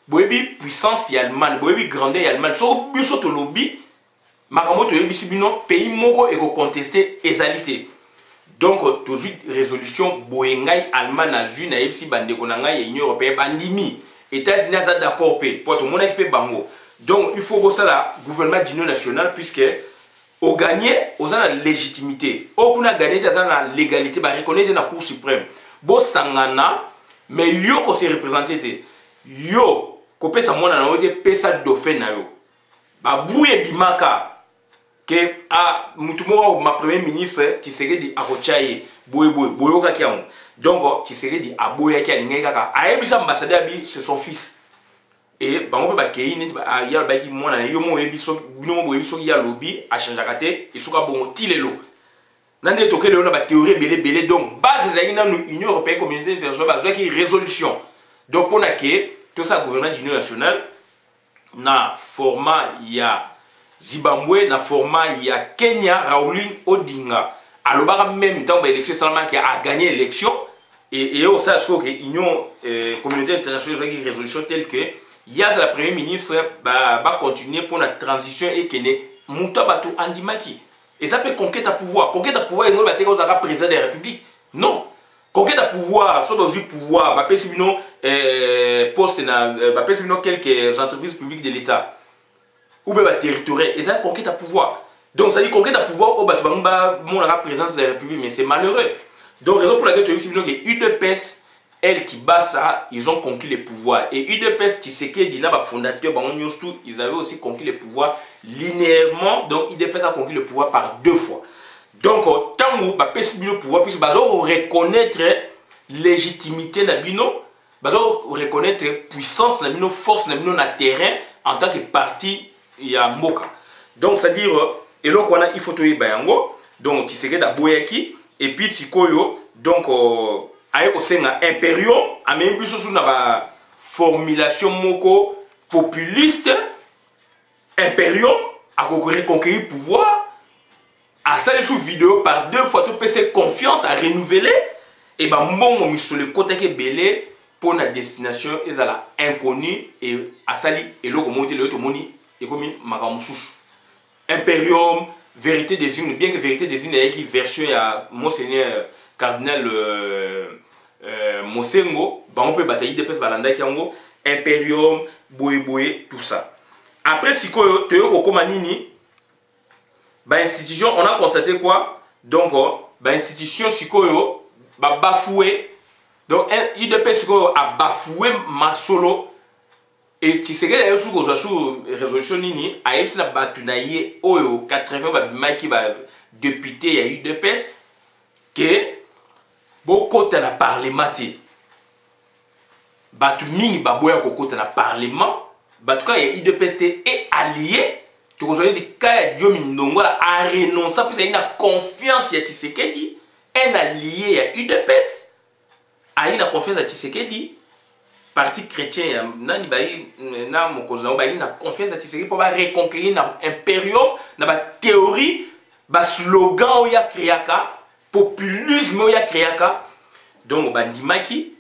Boyebi puissance Allemagne, boyebi grandeur Allemagne. So biso to lobby, makamoto yebi sibino pays moko eko contester ezalité. Donc toujours résolution boyengai Allemagne na ju na yebisi bande konanga ya Union européenne bandimi. États-Unis a d'accord pe pour tout monde qui bango. Donc il faut que ça la gouvernement d'union nationale puisque au gagner aux la légitimité. Au kuna gagner dans la légalité ba reconnaître la Cour suprême. Bo sangana mais yo ko se représenter yo kopé sa mona na ote pesa dauphin na yo ba bouye bimaka que mutu moko ma premier ministre Tshisekedi akochaye boyoka kiamu. Donc Tshisekedi aboya ki alinga kaka ayebisa ambassadeur bi c'est son fils et bango pe ba kei ni ya ba ki mona yo mo yebiso bino mo yebiso ya lobby a changer kate isuka bongo tilelo nande tokele ona ba théorie belé donc base za ina Union européenne communauté internationale ba qui résolution. Donc pour na ke tout ça gouvernement d'union nationale na format il y a Zimbabwe na format il y a Kenya Raila Odinga alobaka même temps ba élection seulement qui a gagné l'élection et au ça que union communauté internationale qui résolution telle que il y a la premier ministre va continuer pour la transition et que ne muta batu andimaki et ça peut conquête à pouvoir il va te cause président de la République non. Conquête à pouvoir, soit dans le pouvoir, bah pessimino poste na, bah pessimino quelques entreprises publiques de l'État ou bien territoriales. Et ça conquête à pouvoir. Donc ça dit conquête à pouvoir au battement mon présidence de la République, mais c'est malheureux. Donc raison pour laquelle tu as vu que UDPS elle qui bat ça, ils ont conquis le pouvoir. Et UDPS Tshisekedi na ba fondateur, ils avaient aussi conquis le pouvoir linéairement. Donc UDPS a conquis le pouvoir par 2 fois. Donc, tant que vous pouvoir, puisque vous reconnaître légitimité, vous reconnaître puissance, force, na terrain, en tant que parti ya mboka. Donc c'est-à-dire eloko wana il faut toyeba yango. Donc Tshisekedi aboyaki et puis sikoyo donc aye kosenga impérium amemi biso sur na ba formulation moko populiste impérium a reconquérir pouvoir à ça les sous vidéo par 2 fois tout PC confiance à renouveler et ben mbongo misole côté que belé pour la destination ezala inconnue et à sali eloko monter le moni et comme makamususu impérium vérité des unes bien que vérité des unes qui version à monseigneur cardinal Mosengo bango pe bataille de pes balanda kiango impérium boye tout ça après sikoyo toyo koma nini ba institution on a constaté quoi donc ba institution sikoyo ba bafoué donc IDP sikoyo a bafoué masolo et Tshisekedi ayo shuko sur résolution nini ayebisi na batu na ye oyo 80 ba bimaki ba député ya UDPS que bokota na parlement te batu mingi baboya kokota na parlement batu ka ya UDPS te et allié tu connais dit ka Diomi Ndongola a renoncé parce qu'il a confiance ya Tshisekedi un allié ya UDPS a eu la confiance à Tshisekedi parti chrétien nani bayi na mokozi na bayi na confiance à Tshisekedi pour ba reconquérir na impérium na ba théorie ba slogan ya kriaka populisme ya kriaka donc bandimaki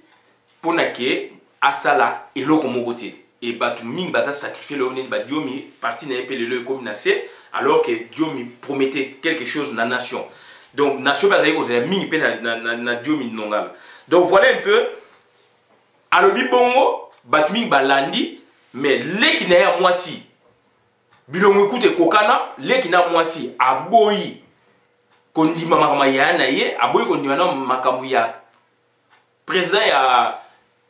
pona ke asala eloko moko te et batu mingi baza sacrifier le honnête ba Diomi parti na epele le comme na se alors que Diomi promettait quelque chose na nation donc nation baza ko za mingi pe na Diomi nongala donc voilà un peu alobi bongo batu mingi balandi mais leki na ya mwasi bilongo ekute kokana leki na mwasi aboyi kondima makama ya na ye aboyi kondima na makambu ya président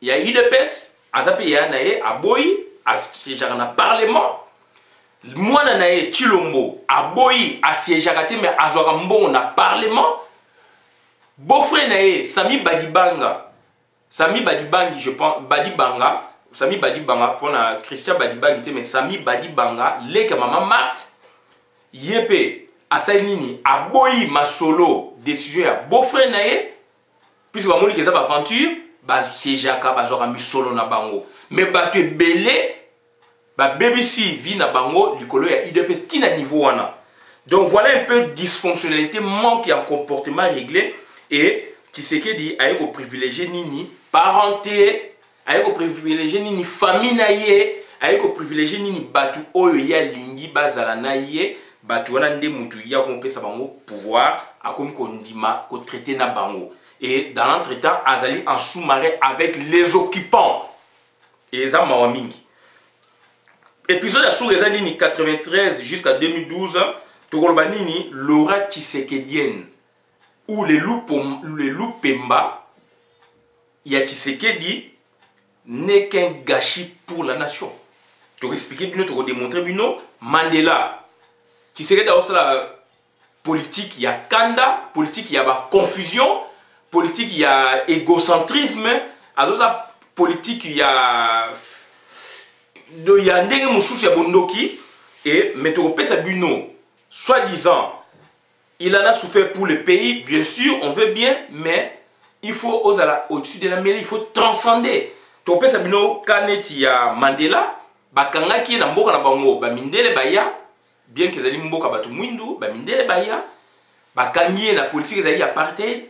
ya UDPS azape ya na ye aboyi asiégeaka na parlement mwana na ye Chilombo aboyi asiégeaka te mais azwaka mbongo na parlement beau-frère na ye Sami Badibangi je pense Sami Badibanga pour na Christian Badibangi te mais Sami Badibanga leka maman Marthe yepe asalini aboyi masolo décision ya beau-frère na ye puisque ba moni ke za ba aventure ba siégeaka ba zoka misolo na bango mais ba te belé ba BBC vi na bango likolo ya IDPS tina niveau wana donc voilà un peu dysfonctionnalité manque en comportement réglé et Tshisekedi a ko privilégier nini parenté a ko privilégier nini famille na ye a ko privilégier nini batu oyo ya lingi bazala na ye batu wana nde mutu ya ko pesa bango pouvoir akomi ko ndima ko traiter na bango et dans l'entretemps azali en sous-marin avec les occupants et ça mawamingi épisode ya sous nini 93 jusqu'à 2012 tokoloba nini Laura Tshisekedienne ou les loups Pemba ya Tshisekedi n'est qu'un gâchis pour la nation. Tu expliquer bino, tu démontrer bino Mandela Tshisekedi a aussi la politique il y a kanda, politique il y a confusion, politique il y a égocentrisme, alors ça politique il y a ndenge mususu ya bondoki et mettre sa bino soi-disant il en a souffert pour le pays, bien sûr, on veut bien, mais il faut au-dessus de la mêlée, il faut transcender. Tu peux savoir kaneti ya Mandela, bakangaki na mboka na bango, ba mindele baya, bien que zali mboka batu mwindu, ba mindele baya, bakangi na politique zali apartheid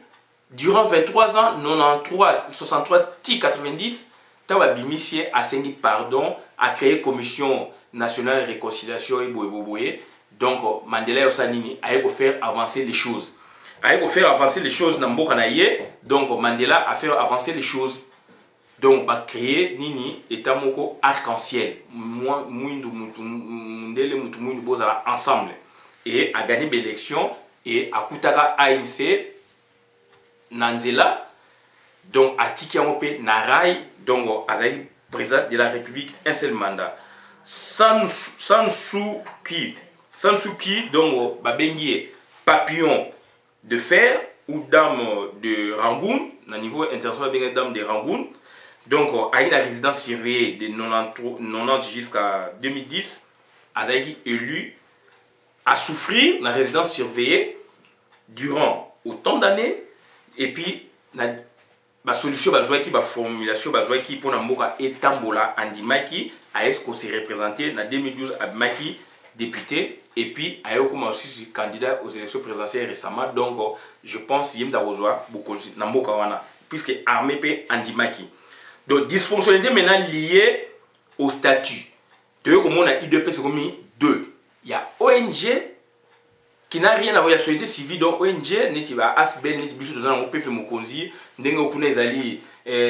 durant 23 ans, 93, 63, 90, tawa bimisie a sengi pardon, a créé commission nationale de réconciliation et boye. Donc Mandela Yosanini a faire avancer les choses. A faire avancer les choses dans Mboka na ye. Donc Mandela a fait avancer les choses. Donc ba créer nini état moko arc-en-ciel. Moi muindu mundele mutu muindu bozala ensemble et a gagné l'élection et a kutaka ANC Nanzela donc a tiki pe narai donc azali président de la République un seul mandat. Sansuki, donc, babengi papillon de fer ou dame de Rangoon, au niveau international, dame de Rangoon. Donc, avec la résidence surveillée de 90 jusqu'à 2010, Azaki élu à souffrir dans la résidence surveillée durant autant d'années. Et puis, la solution, la formulation, pour Namboka et Tambola, Andimaki, a est-ce qu'on s'est représenté dans 2012 à Maki, député, et puis a aussi candidat aux élections présidentielles récemment. Donc, je pense qu'il y a beaucoup de Namboka, puisque armé peut Andimaki. Donc, dysfonctionnalité maintenant liée au statut. De comment on a IDP, c'est comme deux. Il y a ONG qui n'a rien à voir avec la société civile. Donc, ONG, n'est pas ASBEL, n'est pas dans un peuple Mokonzi, n'est pas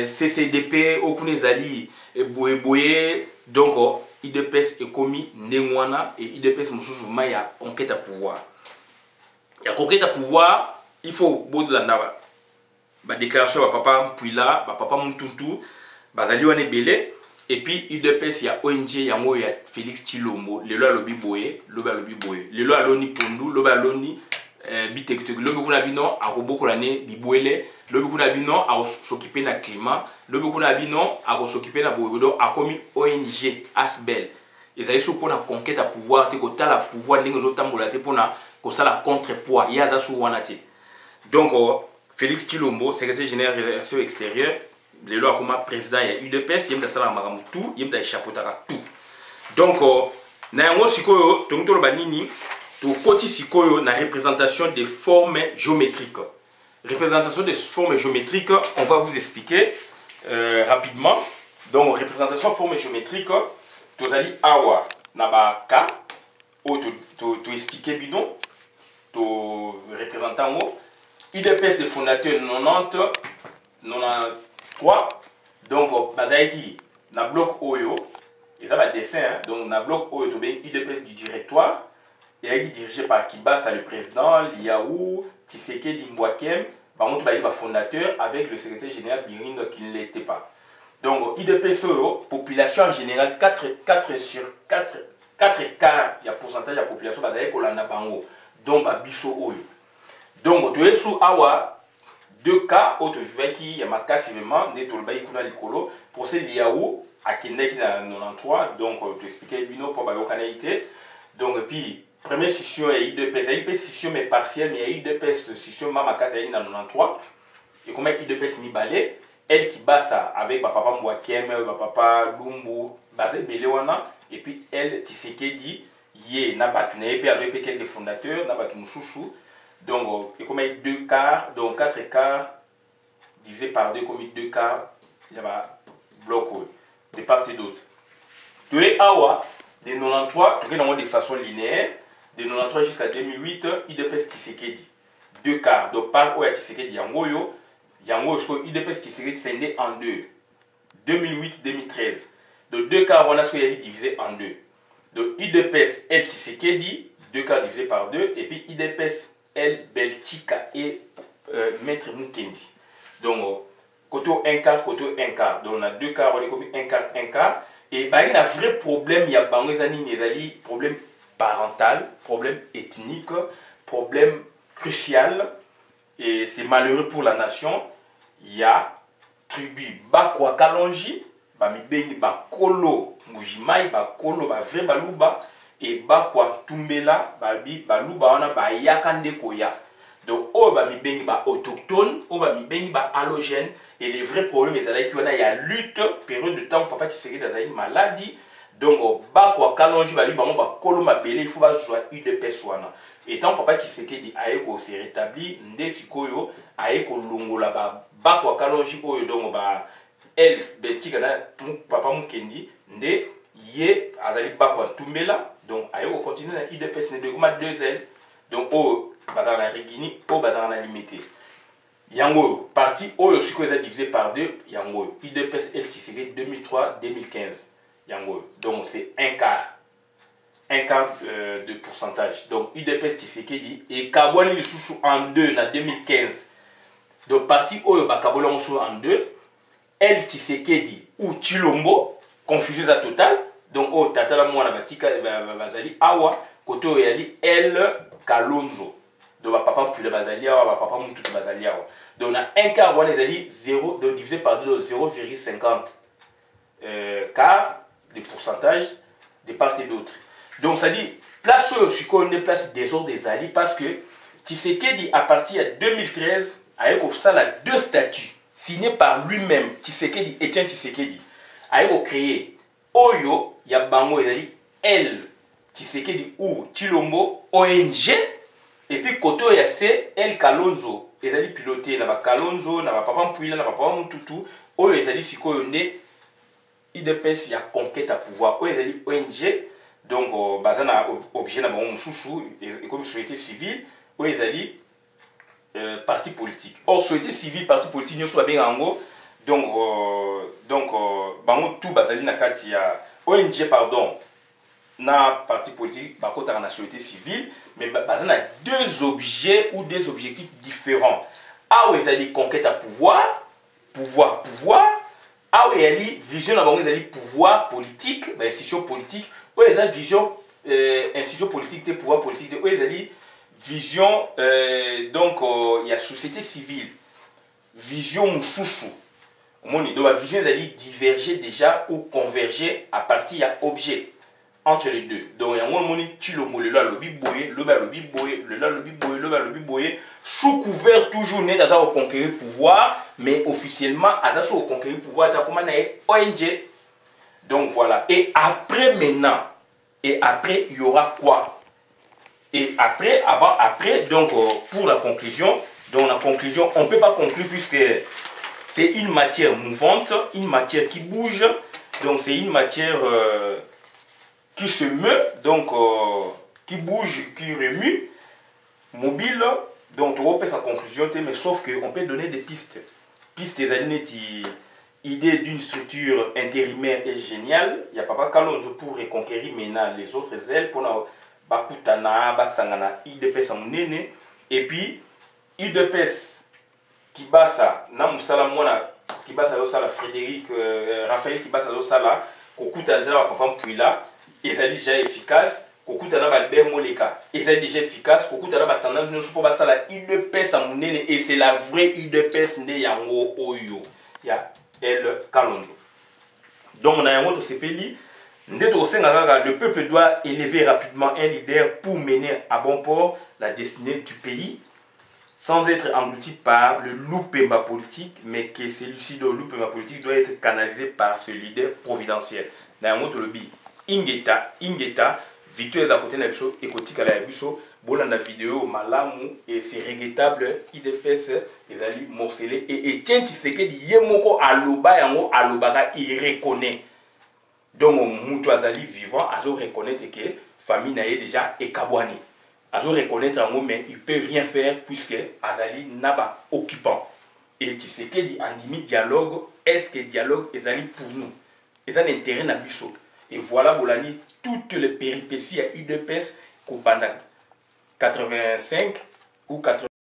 CCDP, n'est pas Boye. Donc, IDPS est commis Nengwana et IDPS, il y a conquête à pouvoir. Il y a conquête à pouvoir, il faut beau de la nava. La déclaration de papa Mpouila, papa Moutuntou, Bazali Wane Belé, et puis IDPS, il y a ONG, il y a Félix Tshilombo, le loi Lobi Boye, le loi Aloni Pondou, le loi Aloni Bitektek, le loi Kunabino, à Robo Kolane, Bibouele, le loi Kunabino, à s'occuper du climat, le loi Kunabino, à s'occuper de Boyedo, à commis ONG, Asbel. Et ça, c'est pour la conquête à pouvoir, tu as la pouvoir, tu as pour la contrepoids, il y a ça sur Wanate. Donc, Félix Tshilombo, secrétaire général des relations extérieures, le loi comme président, il y a UDPS, il y a ça tout, il y a chapeautaka tout. Donc, na sikoyo, to banini, to koti sikoyo na représentation des formes géométriques. Représentation des formes géométriques, on va vous expliquer rapidement. Donc, représentation de formes géométriques, to zali awa na ka, ou to expliquer bidon, to représentant IDPS de fondateur 90, 93. Donc, Bazaïki, na bloc Oyo, et ça va dessin, hein? Donc, na bloc Oyo, tu as IDPS du directoire, et il est dirigé par Kibasa, le président, Liaou, Tshisekedi Mbwakem, tu as fondateur avec le secrétaire général Birin qui ne l'était pas. Donc, IDPS Oyo, population en général, 4 quarts, il y a pourcentage de la population, Bazaïki, Olanda Bango, donc, Bicho Oyo. Donc, tu es sous Awa, 2 cas, autre qui y a ma casse vraiment, n'est pas le licolo, procès Liaou, à Kennedy dans 93, donc, tu expliquais Bino pour la canalité. Donc, puis, première session, il y a eu 2 pièces, il y a eu 2 sessions, mais partielles, mais il y a eu 2 pièces, session, ma casse, il y a eu dans 93. Et comme il y a eu 2 pièces, mi balai, elle qui bat ça avec papa Mwakem, papa Lumbu, basé Belewana, et puis elle, Tshisekedi, yé, n'a pas et puis avec quelques fondateurs, n'a pas chouchou. Donc, il y a 2 quarts, donc 4 quarts divisé par 2, comme 2 quarts, il y a un bloc de part et d'autre. De l'Awa, de 93, tu regardes de façon linéaire, de 93 jusqu'à 2008, IDPS Tshisekedi. 2 quarts, donc par où il y a Tshisekedi Yangoyo, IDPS Tshisekedi scindé en 2. 2008-2013. Donc 2 quarts, on a ce qu'il y a divisé en 2. Donc IDPS El Tshisekedi, 2 quarts divisé par 2, et puis IDPS El Belchika et Maître Mukendi. Donc, côté 1 quart, côté 1 quart. Donc, on a 2 quarts, on est comme 1 quart, 1 quart. Et bah, il y a un vrai problème, il y a un problème parental, problème ethnique, problème crucial. Et c'est malheureux pour la nation. Il y a tribu Bakwa Kalonji, Bamibengi Bakolo Mujimai, Bakolo, Vrai Baluba. Et Bakwa Tumbela, Baluba, on a Yakande Koya. Donc, on va mi autochtone, on va mi allogène. Et les vrais problèmes, il y a lutte, période de temps, papa Tshisekedi dans une maladie. Donc, Bakwa Kalonji, il faut jouer UDPS. Et tant papa Tshisekedi a s'est rétabli, Ndesikoyo a Longola, Bakwa Kalonji, donc, elle, Betika, papa Mukendi, Nde, Ye, Azali Bakwa Tumbela. Donc, on continue dans l'IDPS, il y a 2 ailes. Donc, bazar Rigini, bazar limité. Yango, parti Oyo, est divisé par 2, Yango, IDPS El Tshisekedi 2003-2015. Yango, donc c'est 1 quart. 1 quart de pourcentage. Donc, IDPS Tshisekedi et Kabouani Chouchou en 2 en 2015. Donc, parti Oyo, Kabouani Chouchou en 2. El Tshisekedi ou Tshilombo, confusion à total. Donc, Tatala Mouana Batika Bazali Awa, Koto Yali El Kalonzo. donc papa Mpula bazalia wa papa Mututu bazalia wa. Donc on a un quart on est 0 divisé par 2 0,50 quart de pourcentage de part et d'autre. Donc ça dit place où je connais place des ordres des alliés parce que Tshisekedi à partir de 2013 a eu deux statuts signés par lui-même Tshisekedi Etienne Tshisekedi a eu créé Oyo ya bango ezali L Tshisekedi ou Chilombo ONG et puis koto ya C El Kalonzo ezali piloté na ba Kalonzo na ba papa Mpula na ba papa Mututu oyo ezali sikoyo nde IDPS ya conquête à pouvoir oyo ezali ONG donc bazana objet na bango mususu et comme société civile oyo ezali parti politique. Or société civile parti politique nyoso ba benga ngo donc bango tout bazali na kati ya ONG pardon na parti politique bakota na société civile mais bazana deux objets ou des objectifs différents. Ah où ezali conquête à pouvoir ah où ezali vision na bango ezali pouvoir politique ba institution politique où ezali vision institution politique te pouvoir politique te où ezali vision donc il y a société civile vision mususu donc la vision ezali diverger déjà ou converger à partir ya objet entre les deux. Donc il y a un moment Chilombo le lobby boye le boye sous couvert toujours net à au conquérir pouvoir mais officiellement à ça au conquérir pouvoir à comment ONG. Donc voilà et après maintenant et après il y aura quoi? Et après après donc pour la conclusion donc la conclusion on peut pas conclure puisque c'est une matière mouvante, une matière qui bouge, donc c'est une matière qui se meut, donc qui bouge, qui remue, mobile, donc on peut sa conclusion, mais sauf qu'on peut donner des pistes. Pistes des alinétis, idée d'une structure intérimaire est géniale, il n'y a pas Kalonzo pour reconquérir maintenant les autres ailes, pour Bakutana, Basangana, IDPS à Mounene, et puis IDPS qui basa na musala mona qui basa lo sala Frédéric Raphaël qui basa lo sala kokuta déjà papa Mpula ezali déjà efficace kokuta na Albert Moleka ezali déjà efficace kokuta na tendance no pour basala IDPS à munene et c'est la vraie IDPS nde yango oyo ya El Kalonzo. Donc na yango to sepeli nde to senga kaka le peuple doit élever rapidement un leader pour mener à bon port la destinée du pays sans être englouti par le loupéma politique, mais que celui-ci, le loupéma politique, doit être canalisé par ce leader providentiel. Dans un mot, le bi, Ingeta, victoire à côté de la biso, écoute à la biso, bolan la vidéo, malamu, et c'est regrettable, IDPS, les alliés morcelés, et Etienne Tshisekedi, yemoko aloba, yango alobaga, il reconnaît. Donc, Moutou Azali vivant, azo reconnaître que famille n'a déjà ekabwani. Azo reconnaître en mais il ne peut rien faire puisque Azali n'a pas occupant. Et Tshisekedi en limite dialogue, est-ce que dialogue est Azali pour nous? Ils ont intérêt à Bissot. Et voilà, Bolani, toutes les péripéties à UDPS pendant 85 ou 80.